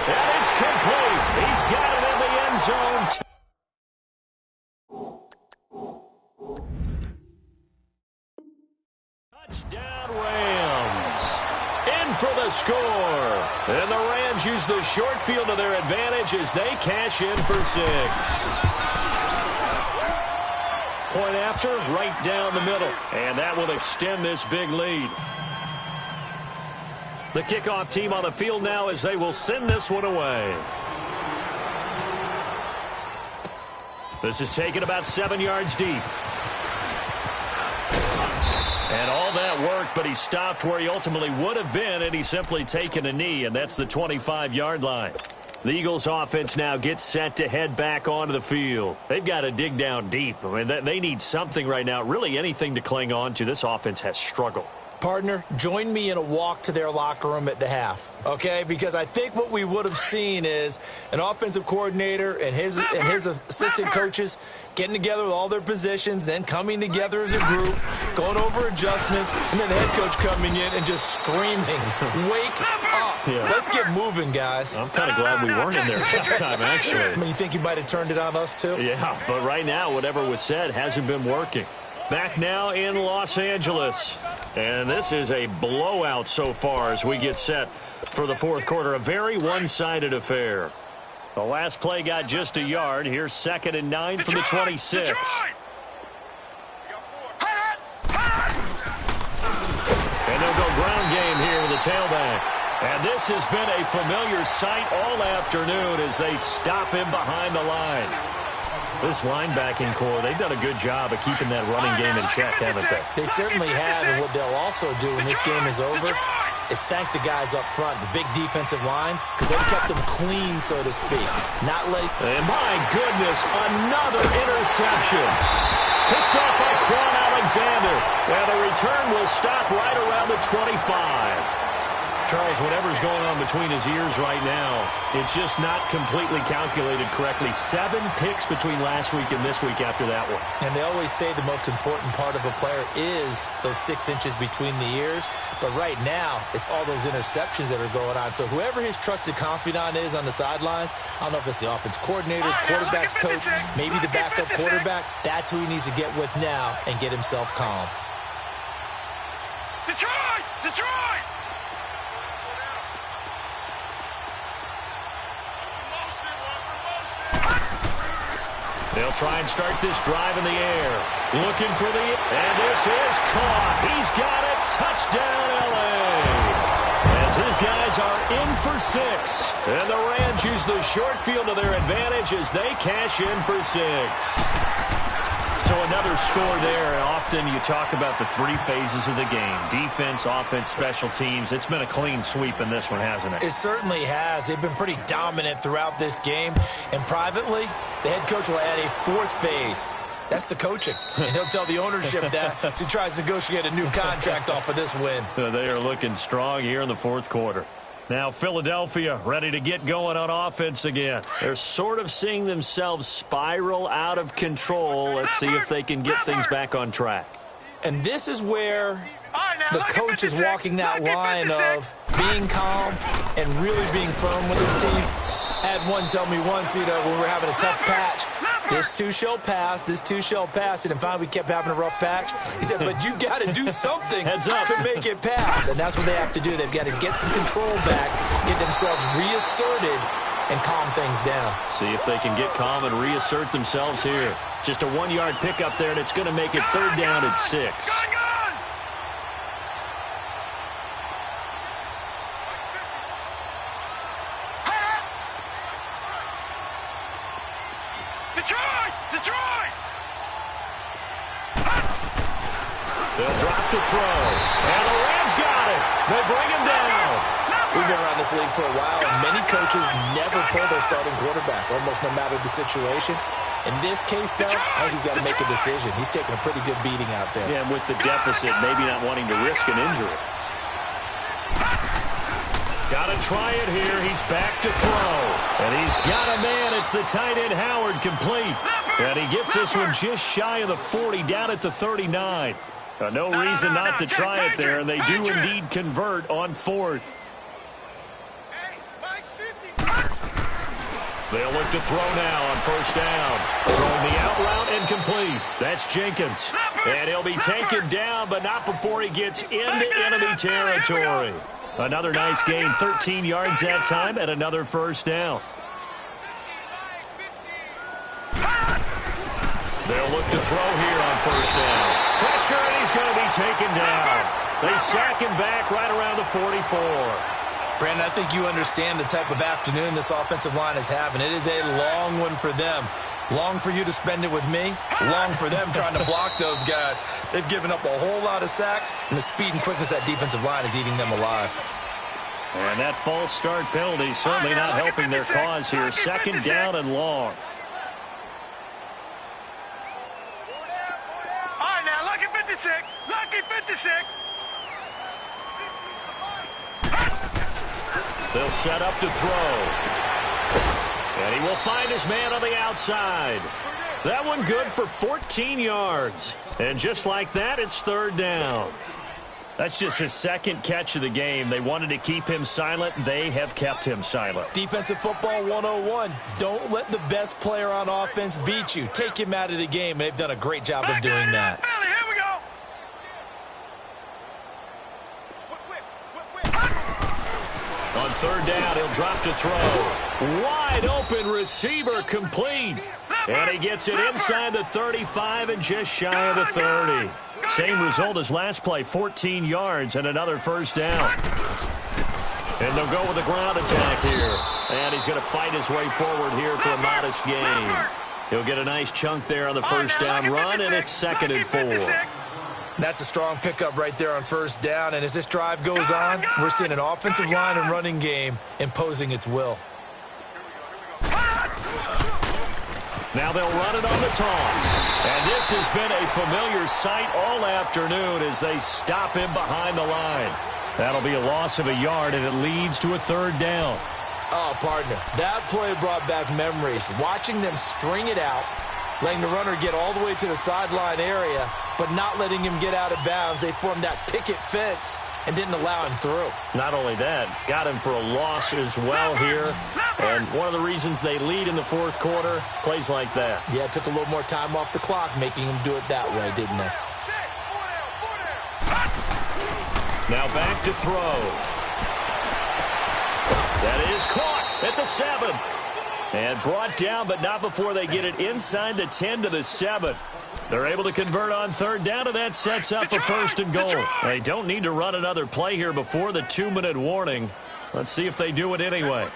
And it's complete. He's got it in the end zone. Touchdown Rams. In for the score. And the Rams use the short field to their advantage as they cash in for 6. Point after, right down the middle. And that will extend this big lead. The kickoff team on the field now as they will send this one away. This is taken about 7 yards deep. And all that worked, but he stopped where he ultimately would have been, and he's simply taken a knee, and that's the 25-yard line. The Eagles offense now gets set to head back onto the field. They've got to dig down deep. I mean, they need something right now, really anything to cling on to. This offense has struggled. Partner, join me in a walk to their locker room at the half, okay? Because I think what we would have seen is an offensive coordinator and his assistant coaches getting together with all their positions, then coming together as a group, going over adjustments, and then the head coach coming in and just screaming, "Wake up. Yeah. Let's get moving, guys." I'm kind of glad we weren't in there halftime, actually. I mean, you think you might have turned it on us, too? Yeah, but right now, whatever was said hasn't been working. Back now in Los Angeles. And this is a blowout so far as we get set for the fourth quarter. A very one-sided affair. The last play got just a yard. Here's 2nd and 9 from the 26. And they'll go ground game here with the tailback. And this has been a familiar sight all afternoon as they stop him behind the line. This linebacking core, they've done a good job of keeping that running game in check, haven't they? They certainly have, and what they'll also do when this game is over is thank the guys up front, the big defensive line, because they've kept them clean, so to speak. Not letting... And my goodness, another interception. Picked off by Quan Alexander. And the return will stop right around the 25. Charles, whatever's going on between his ears right now, it's just not completely calculated correctly. 7 picks between last week and this week after that one. And they always say the most important part of a player is those 6 inches between the ears. But right now, it's all those interceptions that are going on. So whoever his trusted confidant is on the sidelines, I don't know if it's the offense coordinator, quarterback's coach, maybe the backup quarterback, that's who he needs to get with now and get himself calm. Detroit! Detroit! They'll try and start this drive in the air. Looking for the... And this is caught. He's got it. Touchdown, L.A. As his guys are in for 6. And the Rams use the short field to their advantage as they cash in for 6. So another score there. And often you talk about the 3 phases of the game. Defense, offense, special teams. It's been a clean sweep in this one, hasn't it? It certainly has. They've been pretty dominant throughout this game. And privately, the head coach will add a 4th phase. That's the coaching. And he'll tell the ownership that as he tries to negotiate a new contract off of this win. They are looking strong here in the fourth quarter. Now Philadelphia ready to get going on offense again. They're sort of seeing themselves spiral out of control. Let's see if they can get things back on track. And this is where the coach is walking that line of being calm and really being firm with his team. I had one tell me once, when we were having a tough patch, this too shall pass, this too shall pass. And finally we kept having a rough patch. He said, but you got to do something to make it pass. And that's what they have to do. They've got to get some control back, get themselves reasserted, and calm things down. See if they can get calm and reassert themselves here. Just a 1-yard pickup there, and it's going to make it 3rd down and 6. Detroit! They'll drop to throw. And the Rams got it. They bring him down. We've been around this league for a while, and many coaches never pull their starting quarterback, almost no matter the situation. In this case, though, I think he's got to make a decision. He's taking a pretty good beating out there. Yeah, and with the deficit, maybe not wanting to risk an injury. Got to try it here. He's back to throw. And he's got a man. It's the tight end Howard complete. And he gets this one just shy of the 40, down at the 39. No reason not to try it there, and they do indeed convert on 4th. They'll look to throw now on 1st down. Throwing the out route incomplete. That's Jenkins. And he'll be taken down, but not before he gets into enemy territory. Another nice gain, 13 yards that time, and another 1st down. They'll look to throw here on 1st down. Pressure, and he's going to be taken down. They sack him back right around the 44. Brandon, I think you understand the type of afternoon this offensive line is having. It is a long one for them. Long for you to spend it with me. Long for them trying to block those guys. They've given up a whole lot of sacks, and the speed and quickness of that defensive line is eating them alive. And that false start penalty certainly not helping their cause here. 2nd down and long. All right, now, lucky 56. Lucky 56. They'll set up to throw. And he will find his man on the outside. That one good for 14 yards. And just like that, it's 3rd down. That's just his 2nd catch of the game. They wanted to keep him silent. They have kept him silent. Defensive football 101. Don't let the best player on offense beat you. Take him out of the game. They've done a great job of doing that. Here we go. On 3rd down, he'll drop to throw. Wide open receiver complete. And he gets it inside the 35 and just shy of the 30. Same result as last play, 14 yards and another 1st down. And they'll go with the ground attack here. And he's going to fight his way forward here for a modest gain. He'll get a nice chunk there on the 1st down run, and it's 2nd and 4. That's a strong pickup right there on 1st down. And as this drive goes on, we're seeing an offensive line and running game imposing its will. Now they'll run it on the toss. And this has been a familiar sight all afternoon as they stop him behind the line. That'll be a loss of a yard, and it leads to a 3rd down. Oh, partner, that play brought back memories. Watching them string it out, letting the runner get all the way to the sideline area, but not letting him get out of bounds. They formed that picket fence and didn't allow him through. Not only that, got him for a loss as well here. And one of the reasons they lead in the 4th quarter, plays like that. Yeah, it took a little more time off the clock, making him do it that way, didn't they? Now back to throw. That is caught at the 7. And brought down, but not before they get it inside the 10 to the 7. They're able to convert on 3rd down, and that sets up a 1st and goal. They don't need to run another play here before the 2-minute warning. Let's see if they do it anyway.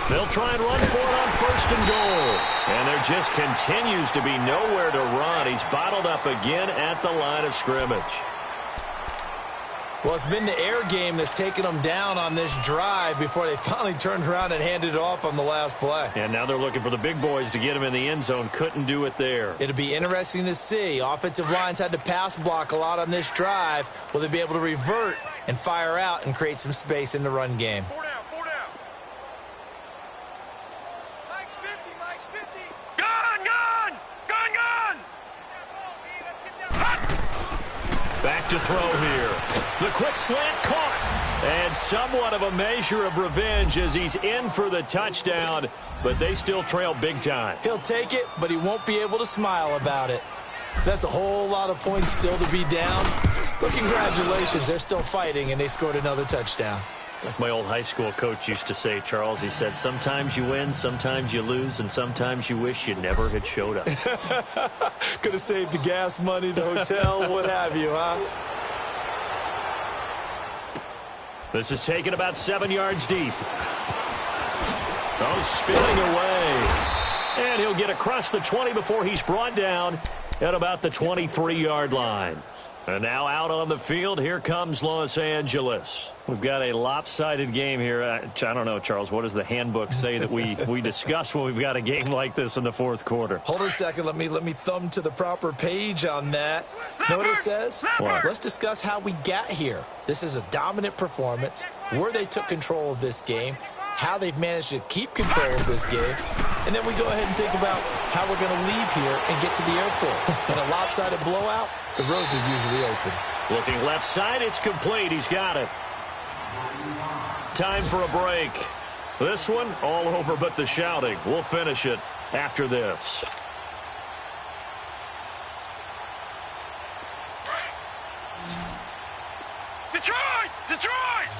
They'll try and run for it on 1st and goal. And there just continues to be nowhere to run. He's bottled up again at the line of scrimmage. Well, it's been the air game that's taken them down on this drive before they finally turned around and handed it off on the last play. And now they're looking for the big boys to get him in the end zone. Couldn't do it there. It'll be interesting to see. Offensive lines had to pass block a lot on this drive. Will they be able to revert and fire out and create some space in the run game? 4 down, 4 down. Mike's 50, Mike's 50. Gun, gun, gun, gun. Back to throw here. The quick slant caught. And somewhat of a measure of revenge as he's in for the touchdown, but they still trail big time. He'll take it, but he won't be able to smile about it. That's a whole lot of points still to be down. But congratulations, they're still fighting, and they scored another touchdown. Like my old high school coach used to say, Charles, he said, sometimes you win, sometimes you lose, and sometimes you wish you never had showed up. Could have saved the gas money, the hotel, what have you, huh? This is taken about 7 yards deep. Oh, spinning away. And he'll get across the 20 before he's brought down at about the 23-yard line. And now out on the field, here comes Los Angeles. We've got a lopsided game here. I don't know, Charles, what does the handbook say that we discuss when we've got a game like this in the fourth quarter? Hold on a second. Let me thumb to the proper page on that. Know what it says? What? Let's discuss how we got here. This is a dominant performance, where they took control of this game, how they've managed to keep control of this game, and then we go ahead and think about how we're going to leave here and get to the airport. In a lopsided blowout, the roads are usually open. Looking left side, it's complete. He's got it. Time for a break. This one, all over but the shouting. We'll finish it after this. Detroit! Detroit!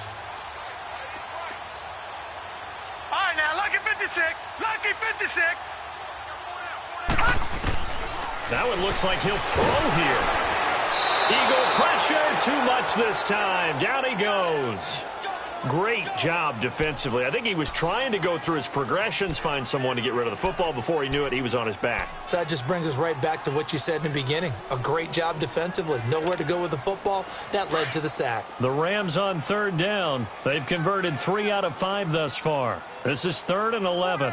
All right, now, lucky 56. Lucky 56. That one looks like he'll throw here. Eagle pressure, too much this time. Down he goes. Great job defensively. I think he was trying to go through his progressions, find someone to get rid of the football. Before he knew it, he was on his back. So that just brings us right back to what you said in the beginning. A great job defensively. Nowhere to go with the football. That led to the sack. The Rams on third down. They've converted 3 out of 5 thus far. This is 3rd and 11.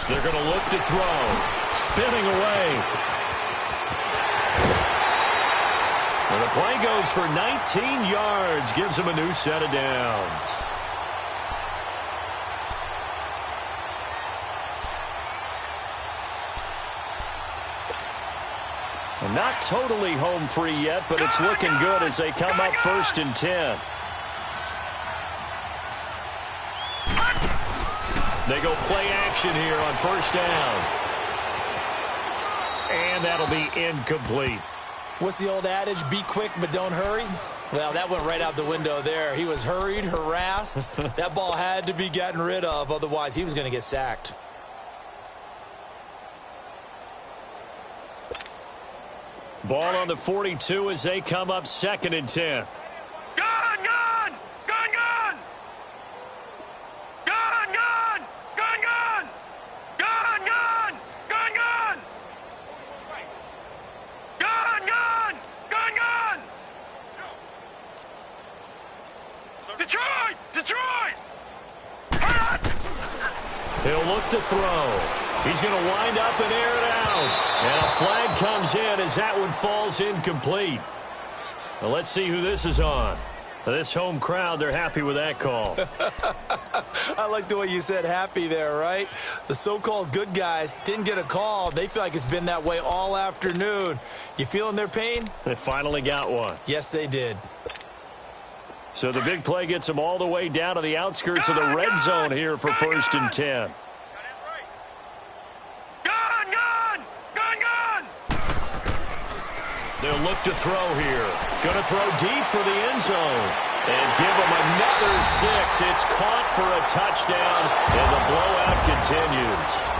They're going to look to throw. Spinning away. And the play goes for 19 yards. Gives him a new set of downs. And not totally home free yet, but it's looking good as they come up 1st and 10. They go play action here on 1st down. And that'll be incomplete. What's the old adage? Be quick, but don't hurry? Well, that went right out the window there. He was hurried, harassed. That ball had to be gotten rid of. Otherwise, he was going to get sacked. Ball on the 42 as they come up 2nd and 10. Gun, gun! Gun, gun! Gun, gun! Gun, gun! Gun, gun! Gun, gun! Gun, gun! Gun, gun! Detroit! Detroit! He'll look to throw. He's going to wind up and air it out. And a flag comes in as that one falls incomplete. Well, let's see who this is on. This home crowd, they're happy with that call. I like the way you said happy there, right? The so-called good guys didn't get a call. They feel like it's been that way all afternoon. You feeling their pain? They finally got one. Yes, they did. So the big play gets them all the way down to the outskirts of the red zone here for 1st and 10. Gun, gun! Gun, gun! They'll look to throw here. Going to throw deep for the end zone. And give them another 6. It's caught for a touchdown, and the blowout continues.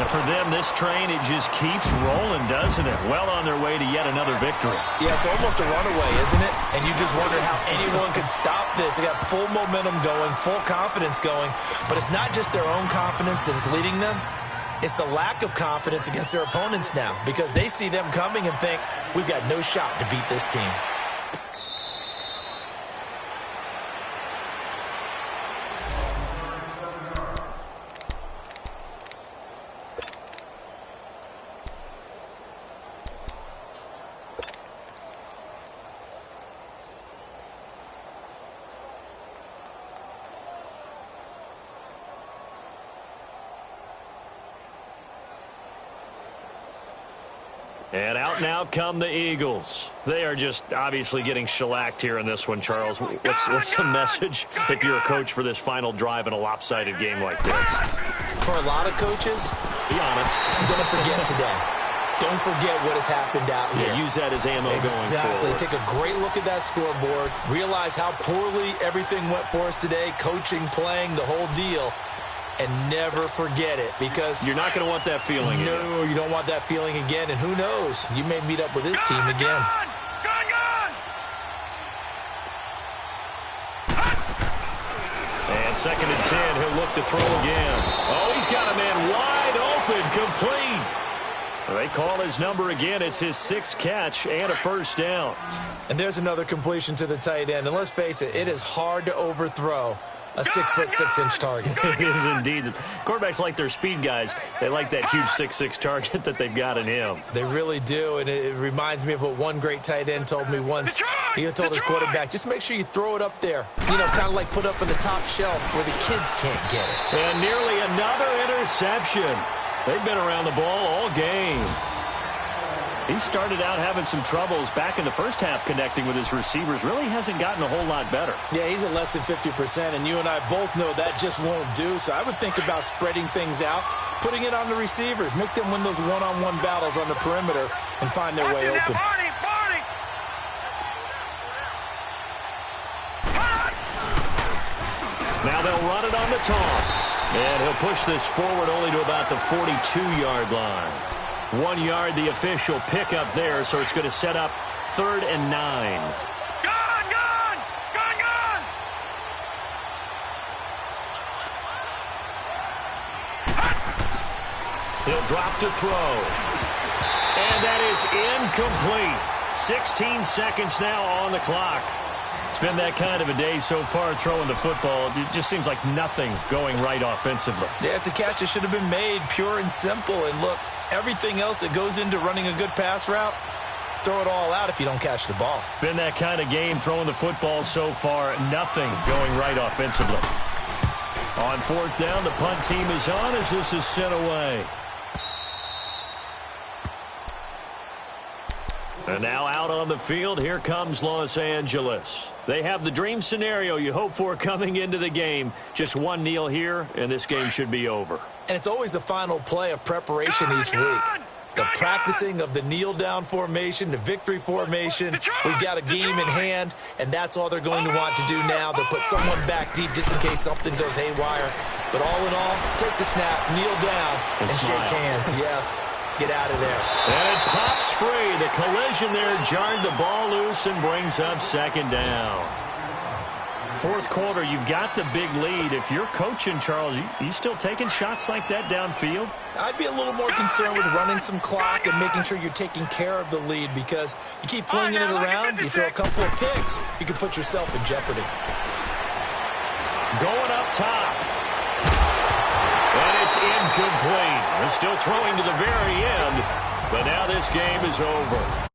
And for them, this train, it just keeps rolling, doesn't it? Well on their way to yet another victory. Yeah, it's almost a runaway, isn't it? And you just wonder how anyone could stop this. They got full momentum going, full confidence going. But it's not just their own confidence that is leading them. It's the lack of confidence against their opponents now, because they see them coming and think, we've got no shot to beat this team. And out now come the Eagles. They are just obviously getting shellacked here in this one, Charles. What's the message if you're a coach for this final drive in a lopsided game like this? For a lot of coaches, be honest, don't forget today. Don't forget what has happened out here. Yeah, use that as ammo going forward. Take a great look at that scoreboard. Realize how poorly everything went for us today. Coaching, playing, the whole deal. And never forget it, because you're not going to want that feeling again. No, you don't want that feeling again. And who knows? You may meet up with this team again. And 2nd and 10. He'll look to throw again. Oh, he's got a man wide open, complete. They call his number again. It's his 6th catch and a first down. And there's another completion to the tight end. And let's face it, it is hard to overthrow a 6'6" target. It is indeed. Quarterbacks like their speed guys. They like that huge 6'6" target that they've got in him. They really do, and it reminds me of what one great tight end told me once. He told his quarterback, just make sure you throw it up there. You know, kind of like put up on the top shelf where the kids can't get it. And nearly another interception. They've been around the ball all game. He started out having some troubles back in the first half connecting with his receivers. Really hasn't gotten a whole lot better. Yeah, he's at less than 50%, and you and I both know that just won't do. So I would think about spreading things out, putting it on the receivers, make them win those one-on-one battles on the perimeter and find their way open. Now they'll run it on the toss. And he'll push this forward only to about the 42-yard line. 1 yard, the official pickup there, so it's going to set up 3rd and 9. Gone! He'll drop to throw. And that is incomplete. 16 seconds now on the clock. It's been that kind of a day so far throwing the football. It just seems like nothing going right offensively. Yeah, it's a catch that should have been made, pure and simple. And look, everything else that goes into running a good pass route, throw it all out if you don't catch the ball. Been that kind of game throwing the football so far. Nothing going right offensively. On 4th down, the punt team is on as this is sent away. And now out on the field, here comes Los Angeles. They have the dream scenario you hope for coming into the game. Just one kneel here, and this game should be over. And it's always the final play of preparation each week. The practicing of the kneel-down formation, the victory formation. We've got a game in hand, and that's all they're going to want to do now. They'll put someone back deep just in case something goes haywire. But all in all, take the snap, kneel down, and shake hands. Yes. Get out of there. And it pops free. The collision there jarred the ball loose and brings up 2nd down. 4th quarter, you've got the big lead. If you're coaching, Charles, you still taking shots like that downfield? I'd be a little more concerned with running some clock and making sure you're taking care of the lead, because you keep flinging it around, you throw a couple of picks, you can put yourself in jeopardy. Going up top. And it's incomplete. They're still throwing to the very end, but now this game is over.